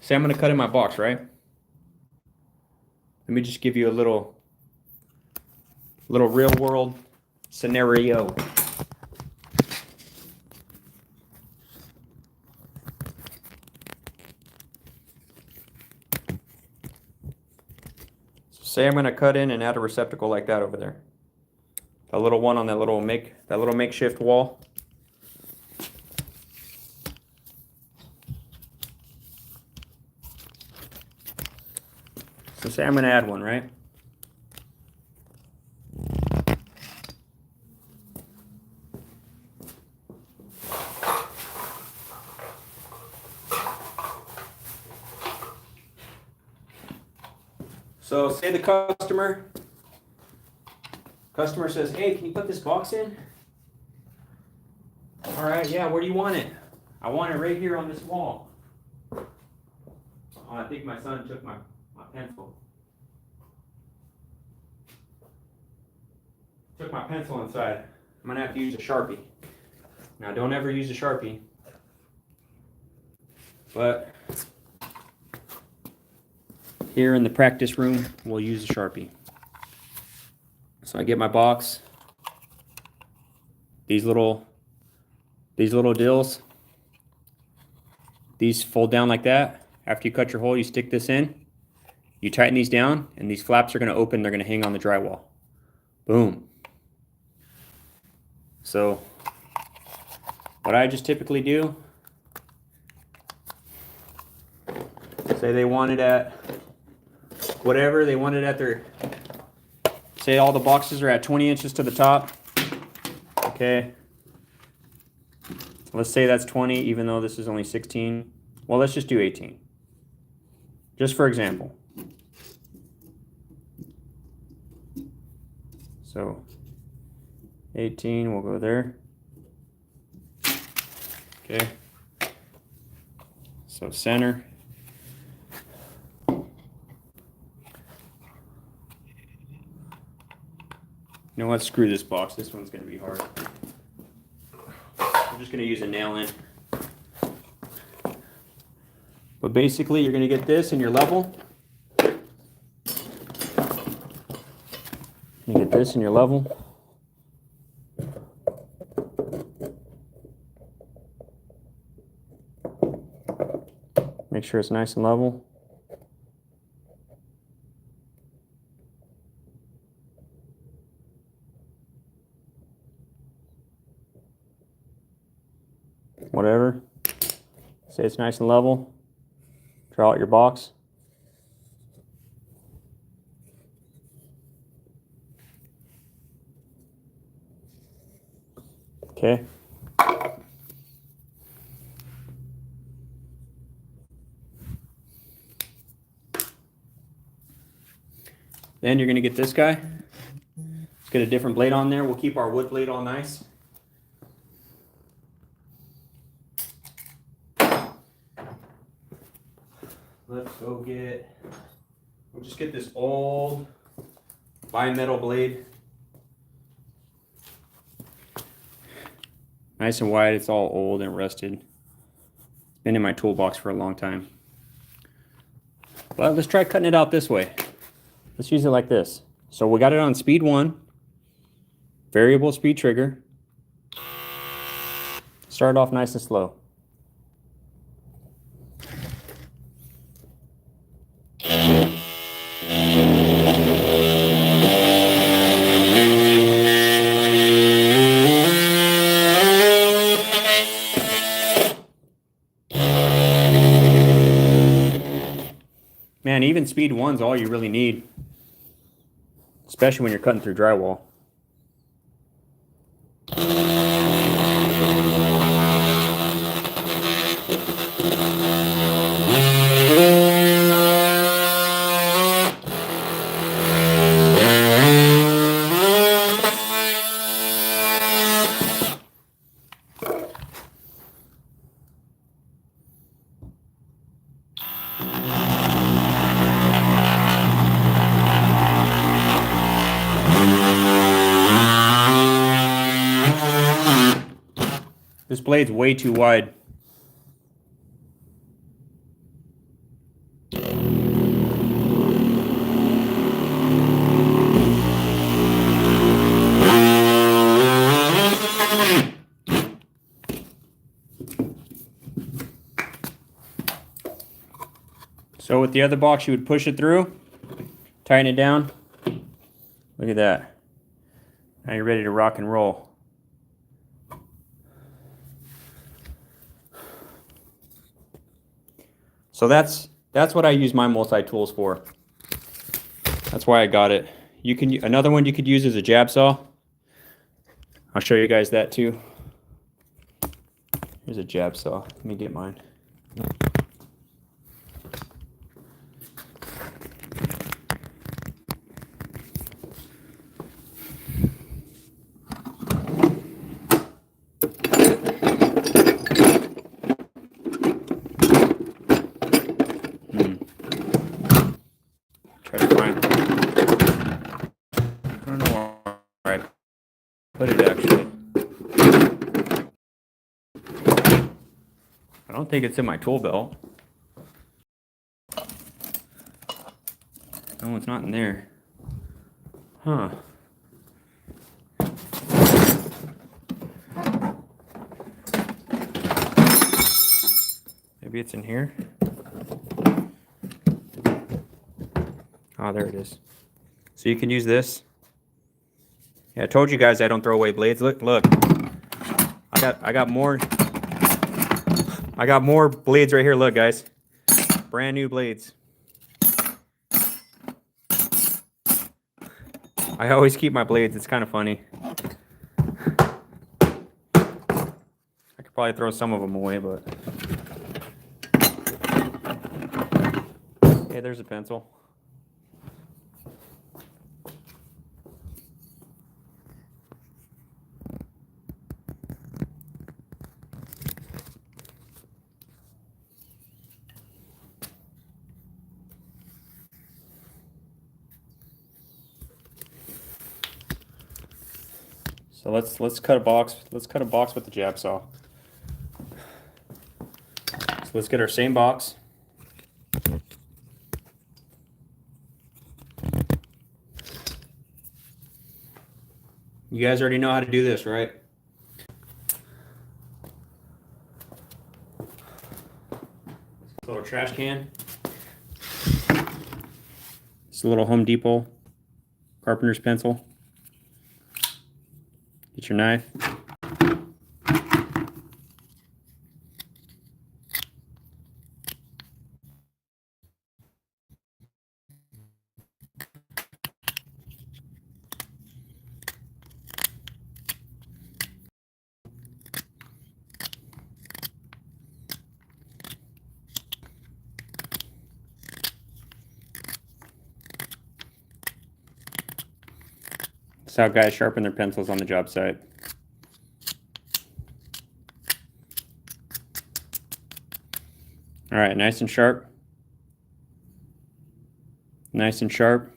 say I'm going to cut in my box, right? Let me just give you a little real world scenario. So say I'm going to cut in and add a receptacle like that over there. A little one on that little makeshift wall. So say I'm going to add one, right? So say the customer says, hey, can you put this box in? All right, yeah, where do you want it? I want it right here on this wall. Oh, I think my son took my pencil. Took my pencil inside. I'm gonna have to use a Sharpie. Now don't ever use a Sharpie. But here in the practice room, we'll use a Sharpie. So I get my box. These little dills. These fold down like that. After you cut your hole, you stick this in. You tighten these down, and these flaps are going to open. They're going to hang on the drywall. Boom. So what I just typically do, say they want it at whatever, they want it at their, say all the boxes are at 20 inches to the top. Okay. Let's say that's 20, even though this is only 16. Well, let's just do 18. Just for example. So 18, we'll go there. Okay. So center. You know what? Screw this box. This one's going to be hard. I'm just going to use a nail in. But basically, you're going to get this in your level. You get this in your level. Make sure it's nice and level. Whatever. Say it's nice and level. Draw out your box. Okay. Then you're going to get this guy. Let's get a different blade on there. We'll keep our wood blade all nice. Let's go get, we'll just get this old bimetal blade. Nice and wide, it's all old and rusted. It's been in my toolbox for a long time. But let's try cutting it out this way. Let's use it like this. So we got it on speed 1, variable speed trigger. Start off nice and slow. Man, even speed 1's all you really need, especially when you're cutting through drywall. This blade's way too wide. So with the other box, you would push it through, tighten it down. Look at that. Now you're ready to rock and roll. So that's what I use my multi-tools for. That's why I got it. You can, another one you could use is a jab saw. I'll show you guys that too. Here's a jab saw. Let me get mine. Try to find. I don't know. All right. I don't think it's in my tool belt. No, it's not in there. Huh. Maybe it's in here. Oh, there it is. So you can use this. Yeah, I told you guys I don't throw away blades. Look. I got more. I got more blades right here. Look, guys. Brand new blades. I always keep my blades. It's kind of funny. I could probably throw some of them away, but hey, there's a pencil. So let's cut a box. Let's cut a box with the jab saw. So let's get our same box. You guys already know how to do this, right? Little trash can. It's a little Home Depot carpenter's pencil. Get your knife. That's how guys sharpen their pencils on the job site. All right, nice and sharp. Nice and sharp.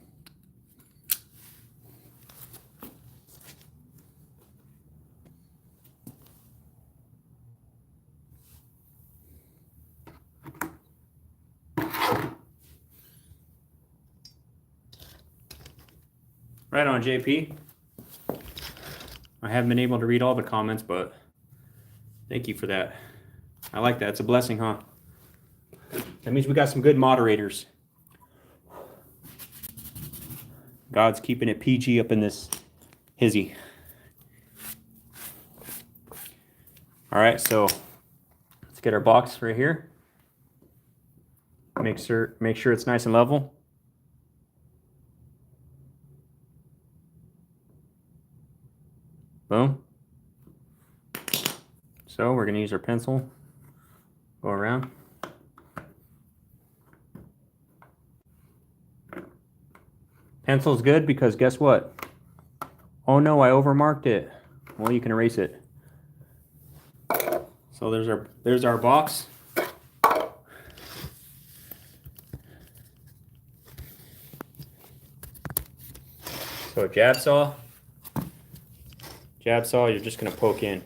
Right on, JP. I haven't been able to read all the comments, but thank you for that. I like that. It's a blessing, huh? That means we got some good moderators. God's keeping it PG up in this hizzy. All right, so let's get our box right here. Make sure it's nice and level. Boom. So we're going to use our pencil. Go around. Pencil's good because guess what? Oh no, I overmarked it. Well, you can erase it. So there's our box. So a jab saw. Jab saw, you're just going to poke in.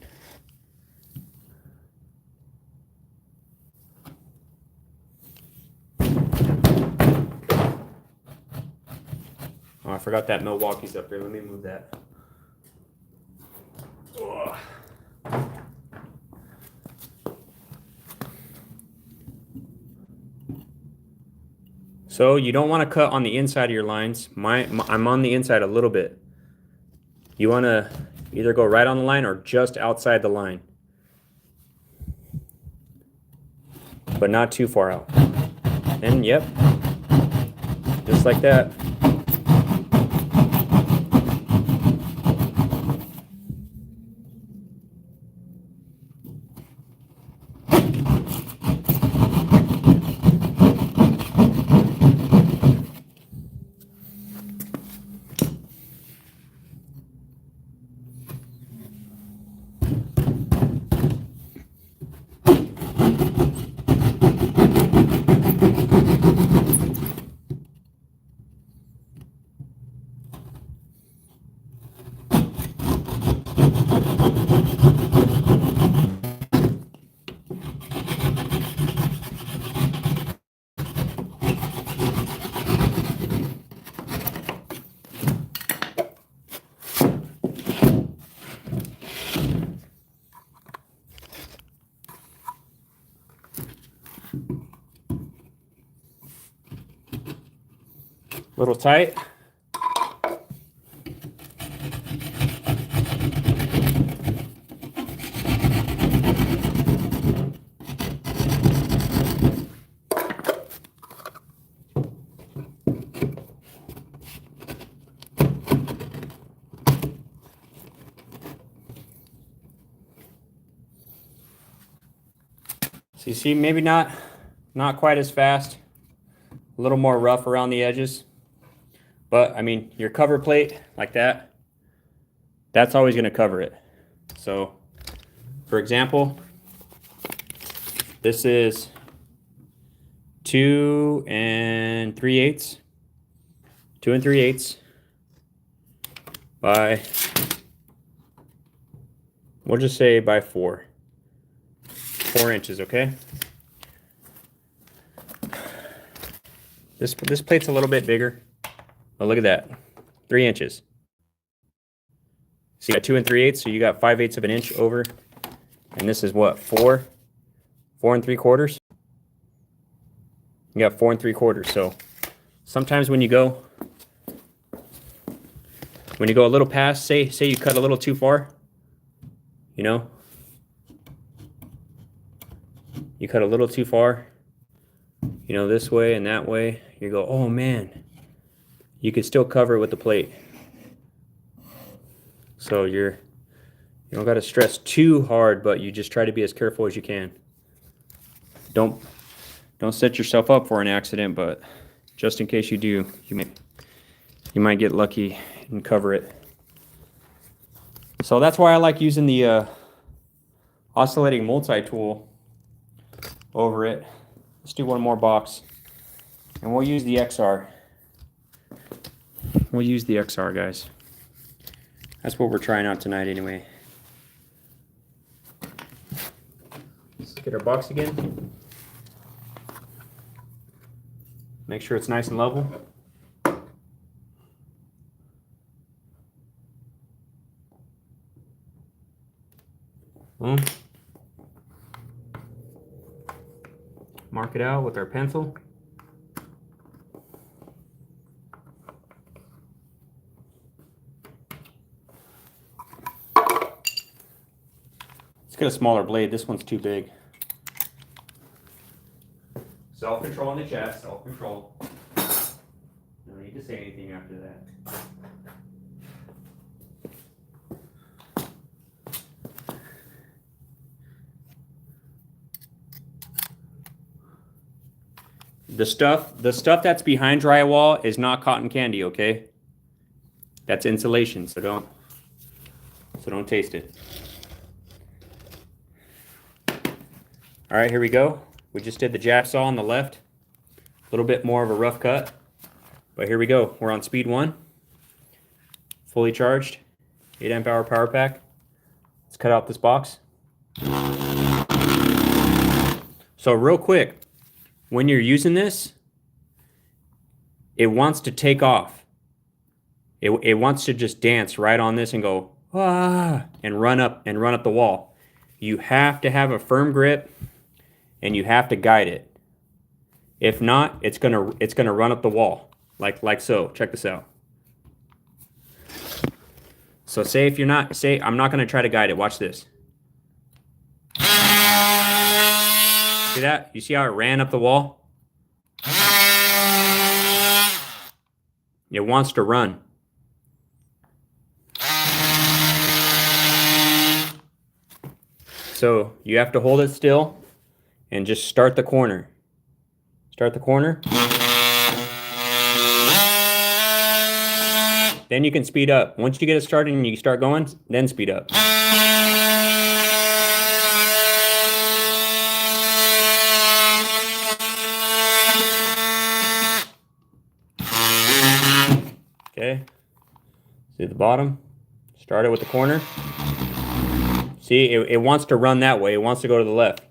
Oh, I forgot that Milwaukee's up there. Let me move that. Ugh. So you don't want to cut on the inside of your lines. I'm on the inside a little bit. You want to either go right on the line or just outside the line. But not too far out. And yep, just like that. A little tight. So you see, maybe not quite as fast, a little more rough around the edges, but I mean, your cover plate like that, that's always going to cover it. So for example, this is 2 3/8 by, we'll just say by 4 inches, okay? This plate's a little bit bigger, but look at that, 3 inches. So you got 2 3/8, so you got 5/8 of an inch over, and this is what, 4 3/4. You got 4 3/4. So sometimes when you go a little past, say you cut a little too far, you know, you cut a little too far, you know, this way and that way, you go, oh man, you can still cover it with the plate. So you don't got to stress too hard, but you just try to be as careful as you can. Don't set yourself up for an accident, but just in case you do, you might get lucky and cover it. So that's why I like using the oscillating multi-tool over it. Let's do one more box, and we'll use the XR. We'll use the XR, guys. That's what we're trying out tonight anyway. Let's get our box again. Make sure it's nice and level. Mark it out with our pencil. Let's get a smaller blade. This one's too big. Self-control on the chest, self-control. No need to say anything after that. The stuff that's behind drywall is not cotton candy, okay? That's insulation, so don't taste it. All right, here we go. We just did the jab saw on the left. A little bit more of a rough cut, but here we go. We're on speed 1, fully charged, 8 amp hour power pack. Let's cut out this box. So real quick, when you're using this, it wants to take off. It wants to just dance right on this and go, ah, and run up the wall. You have to have a firm grip, and you have to guide it. If not, it's gonna run up the wall like so. Check this out. So say I'm not gonna try to guide it. Watch this. See that? You see how it ran up the wall? It wants to run. So you have to hold it still and just start the corner. Start the corner. Then you can speed up. Once you get it started and you start going, then speed up. Okay. See the bottom? Start it with the corner. See, it wants to run that way. It wants to go to the left.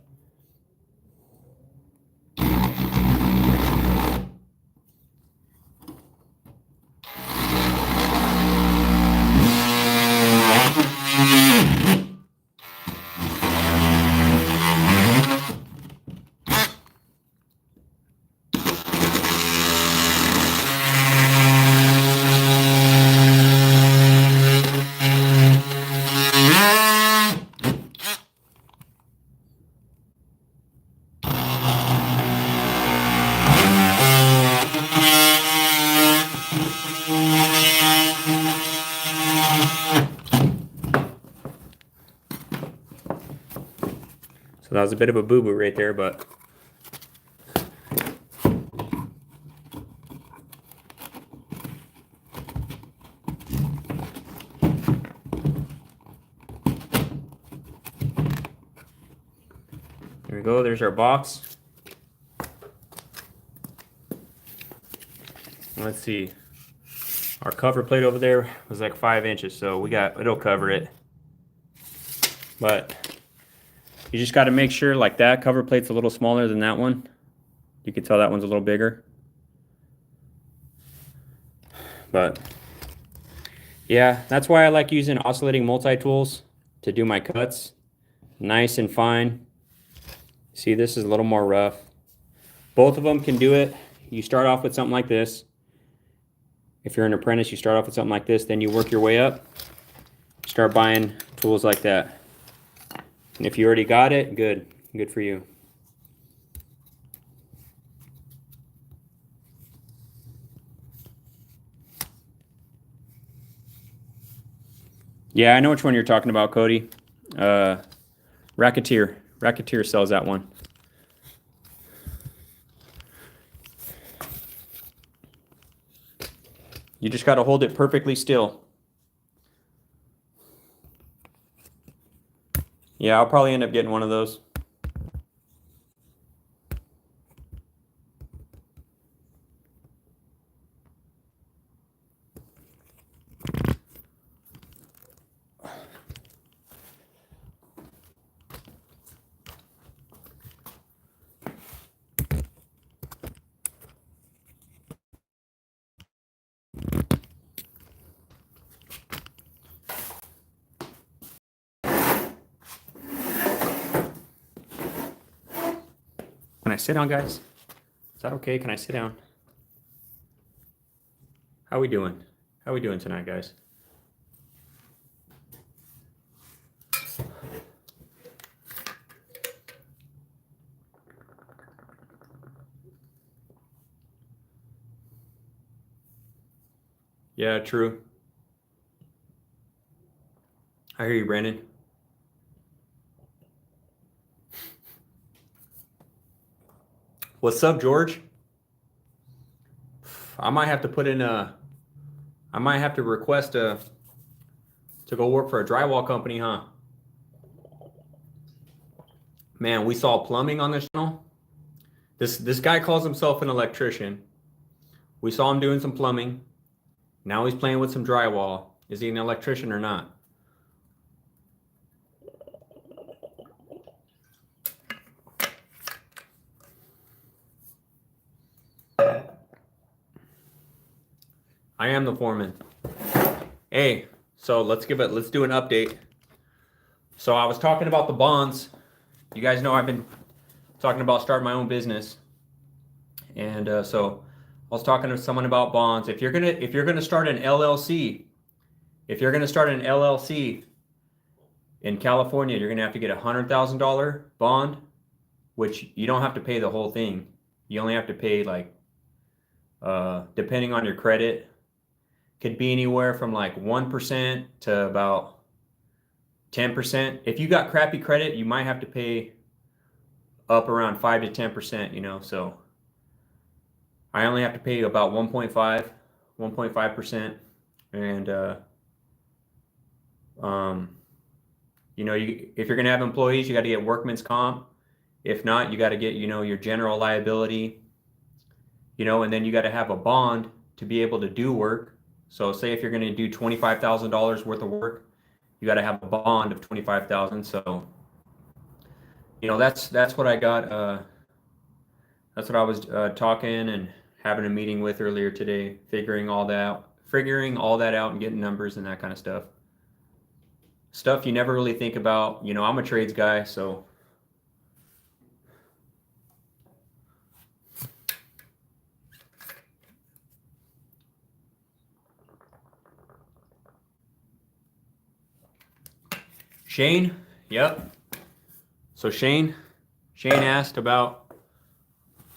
So that was a bit of a boo-boo right there, but there we go. There's our box. Let's see. Our cover plate over there was like 5 inches, so it'll cover it. But you just got to make sure, like, that cover plate's a little smaller than that one. You can tell that one's a little bigger. But yeah, that's why I like using oscillating multi-tools to do my cuts. Nice and fine. See, this is a little more rough. Both of them can do it. You start off with something like this. If you're an apprentice, you start off with something like this, then you work your way up. Start buying tools like that. And if you already got it, good. Good for you. Yeah, I know which one you're talking about, Cody. Racketeer. Racketeer sells that one. You just got to hold it perfectly still. Yeah, I'll probably end up getting one of those. Can I sit down, guys? Is that okay? Can I sit down? How we doing? How we doing tonight, guys? Yeah, true. I hear you, Brandon. What's up, George? I might have to put in I might have to request to go work for a drywall company, huh? Man, we saw plumbing on this channel. This guy calls himself an electrician. We saw him doing some plumbing. Now he's playing with some drywall. Is he an electrician or not? I am the foreman. Hey, so let's do an update. So I was talking about the bonds. You guys know I've been talking about starting my own business. And so I was talking to someone about bonds. If you're gonna start an LLC, in California, you're gonna have to get a $100,000 bond, which you don't have to pay the whole thing. You only have to pay, like, depending on your credit, could be anywhere from like 1% to about 10%. If you got crappy credit, you might have to pay up around 5 to 10%, you know. So I only have to pay about 1.5%. And you know, if you're gonna have employees, you got to get workman's comp. If not, you got to get, you know, your general liability, you know, and then you got to have a bond to be able to do work. So say if you're going to do $25,000 worth of work, you got to have a bond of $25,000. So, you know, that's what I got. That's what I was talking and having a meeting with earlier today, figuring all that out and getting numbers and that kind of stuff. Stuff you never really think about. You know, I'm a trades guy, so. Shane, yep. So Shane asked about,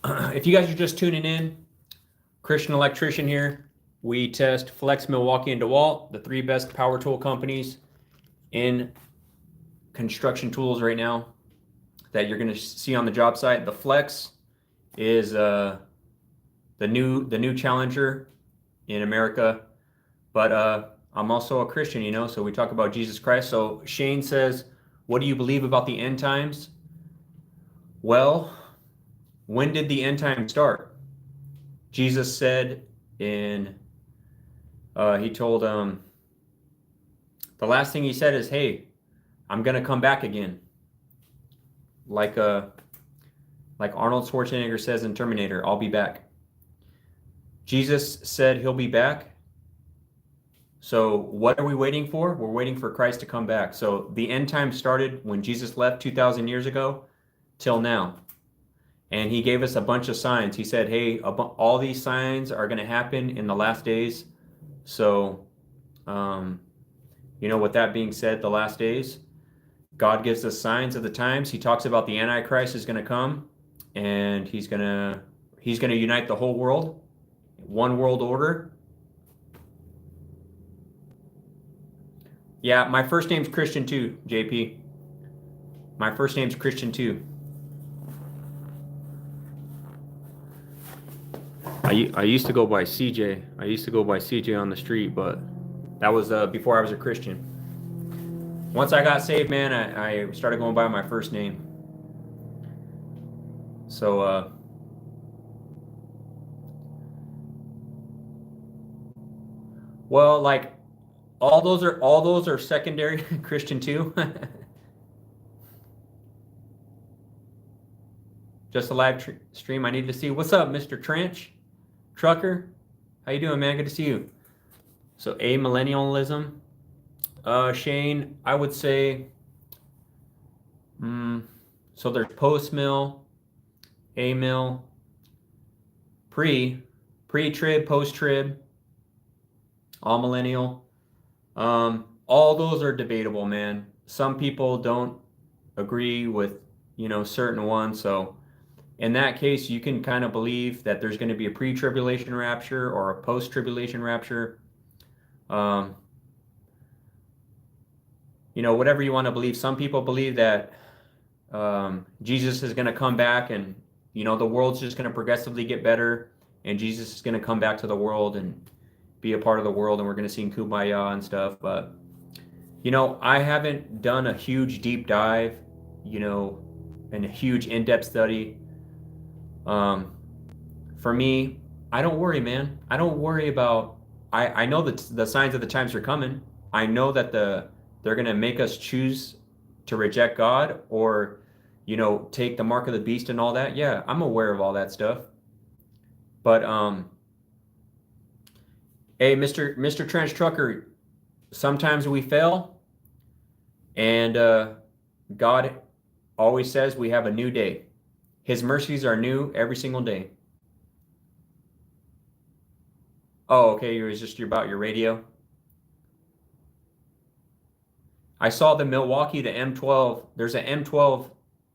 if you guys are just tuning in, Christian Electrician here. We test Flex, Milwaukee, and Dewalt, the 3 best power tool companies in construction tools right now. that you're going to see on the job site. The Flex is the new Challenger in America, but I'm also a Christian, you know, so we talk about Jesus Christ. So Shane says, what do you believe about the end times? Well, when did the end times start? Jesus said he told the last thing he said is, hey, I'm going to come back again. Like Arnold Schwarzenegger says in Terminator, I'll be back. Jesus said he'll be back. So what are we waiting for? We're waiting for Christ to come back. So the end time started when Jesus left 2,000 years ago till now. And he gave us a bunch of signs. He said, hey, all these signs are going to happen in the last days. So, you know, with that being said, the last days, God gives us signs of the times. He talks about the Antichrist is going to come, and he's going to unite the whole world, one world order. Yeah, my first name's Christian too, JP. My first name's Christian too. I used to go by CJ. I used to go by CJ on the street, but that was before I was a Christian. Once I got saved, man, I started going by my first name. So, well, like all those are secondary Christian too. Just a live stream. I need to see. What's up, Mr. Trench Trucker? How you doing, man? Good to see you. So, amillennialism. Shane, I would say, so there's post-mill, A-mill, pre-trib, post-trib, all millennial. All those are debatable, man. Some people don't agree with, you know, certain ones. So in that case, you can kind of believe that there's going to be a pre-tribulation rapture or a post-tribulation rapture. You know, whatever you want to believe. Some people believe that Jesus is going to come back and, you know, the world's just going to progressively get better and Jesus is going to come back to the world and be a part of the world and we're going to sing Kumbaya and stuff. But, you know, I haven't done a huge deep dive, you know, and a huge in-depth study. For me, I don't worry, man. I don't worry about, I know that the signs of the times are coming. I know that they're going to make us choose to reject God or, you know, take the mark of the beast and all that. Yeah, I'm aware of all that stuff. But, hey, Mr. Trench Trucker, sometimes we fail and God always says we have a new day. His mercies are new every single day. Oh, okay, it was just about your radio. I saw the Milwaukee, the M12. There's an M12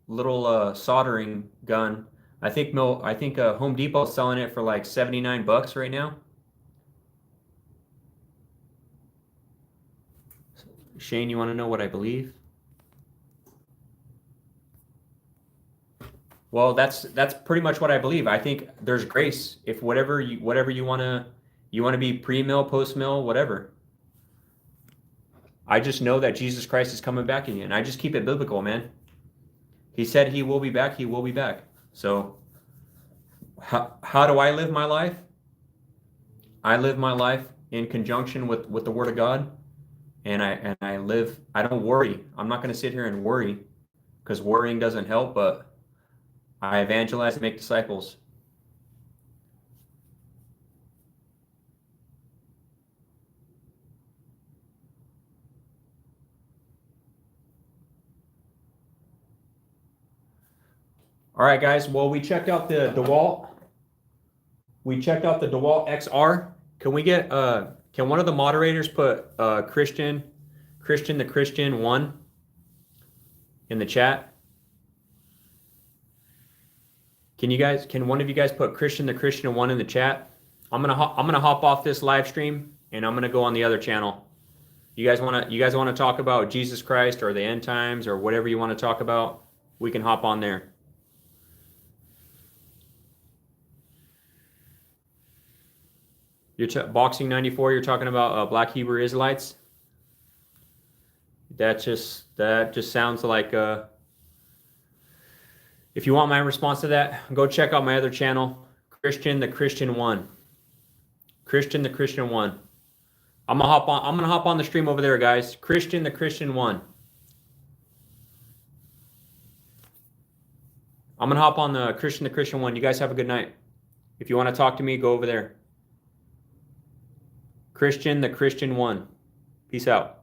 little soldering gun. I think Home Depot is selling it for like $79 right now. Shane, you want to know what I believe? Well, that's pretty much what I believe. I think there's grace. If whatever you want to be pre-mill, post-mill, whatever. I just know that Jesus Christ is coming back again. I just keep it biblical, man. He said he will be back. He will be back. So how do I live my life? I live my life in conjunction with the Word of God. And I don't worry. I'm not going to sit here and worry because worrying doesn't help, but I evangelize and make disciples. All right, guys. Well, we checked out the Dewalt. We checked out the Dewalt XR. Can we get can one of the moderators put Christian the Christian 1 in the chat? Can one of you guys put Christian the Christian 1 in the chat? I'm gonna hop off this live stream and I'm gonna go on the other channel. You guys wanna talk about Jesus Christ or the end times or whatever you want to talk about? we can hop on there. You're boxing 94. You're talking about Black Hebrew Israelites. That just sounds like. If you want my response to that, go check out my other channel, Christian the Christian One. Christian the Christian One. I'm gonna hop on the stream over there, guys. Christian the Christian One. I'm gonna hop on the Christian One. You guys have a good night. If you want to talk to me, go over there. Christian the Christian One. Peace out.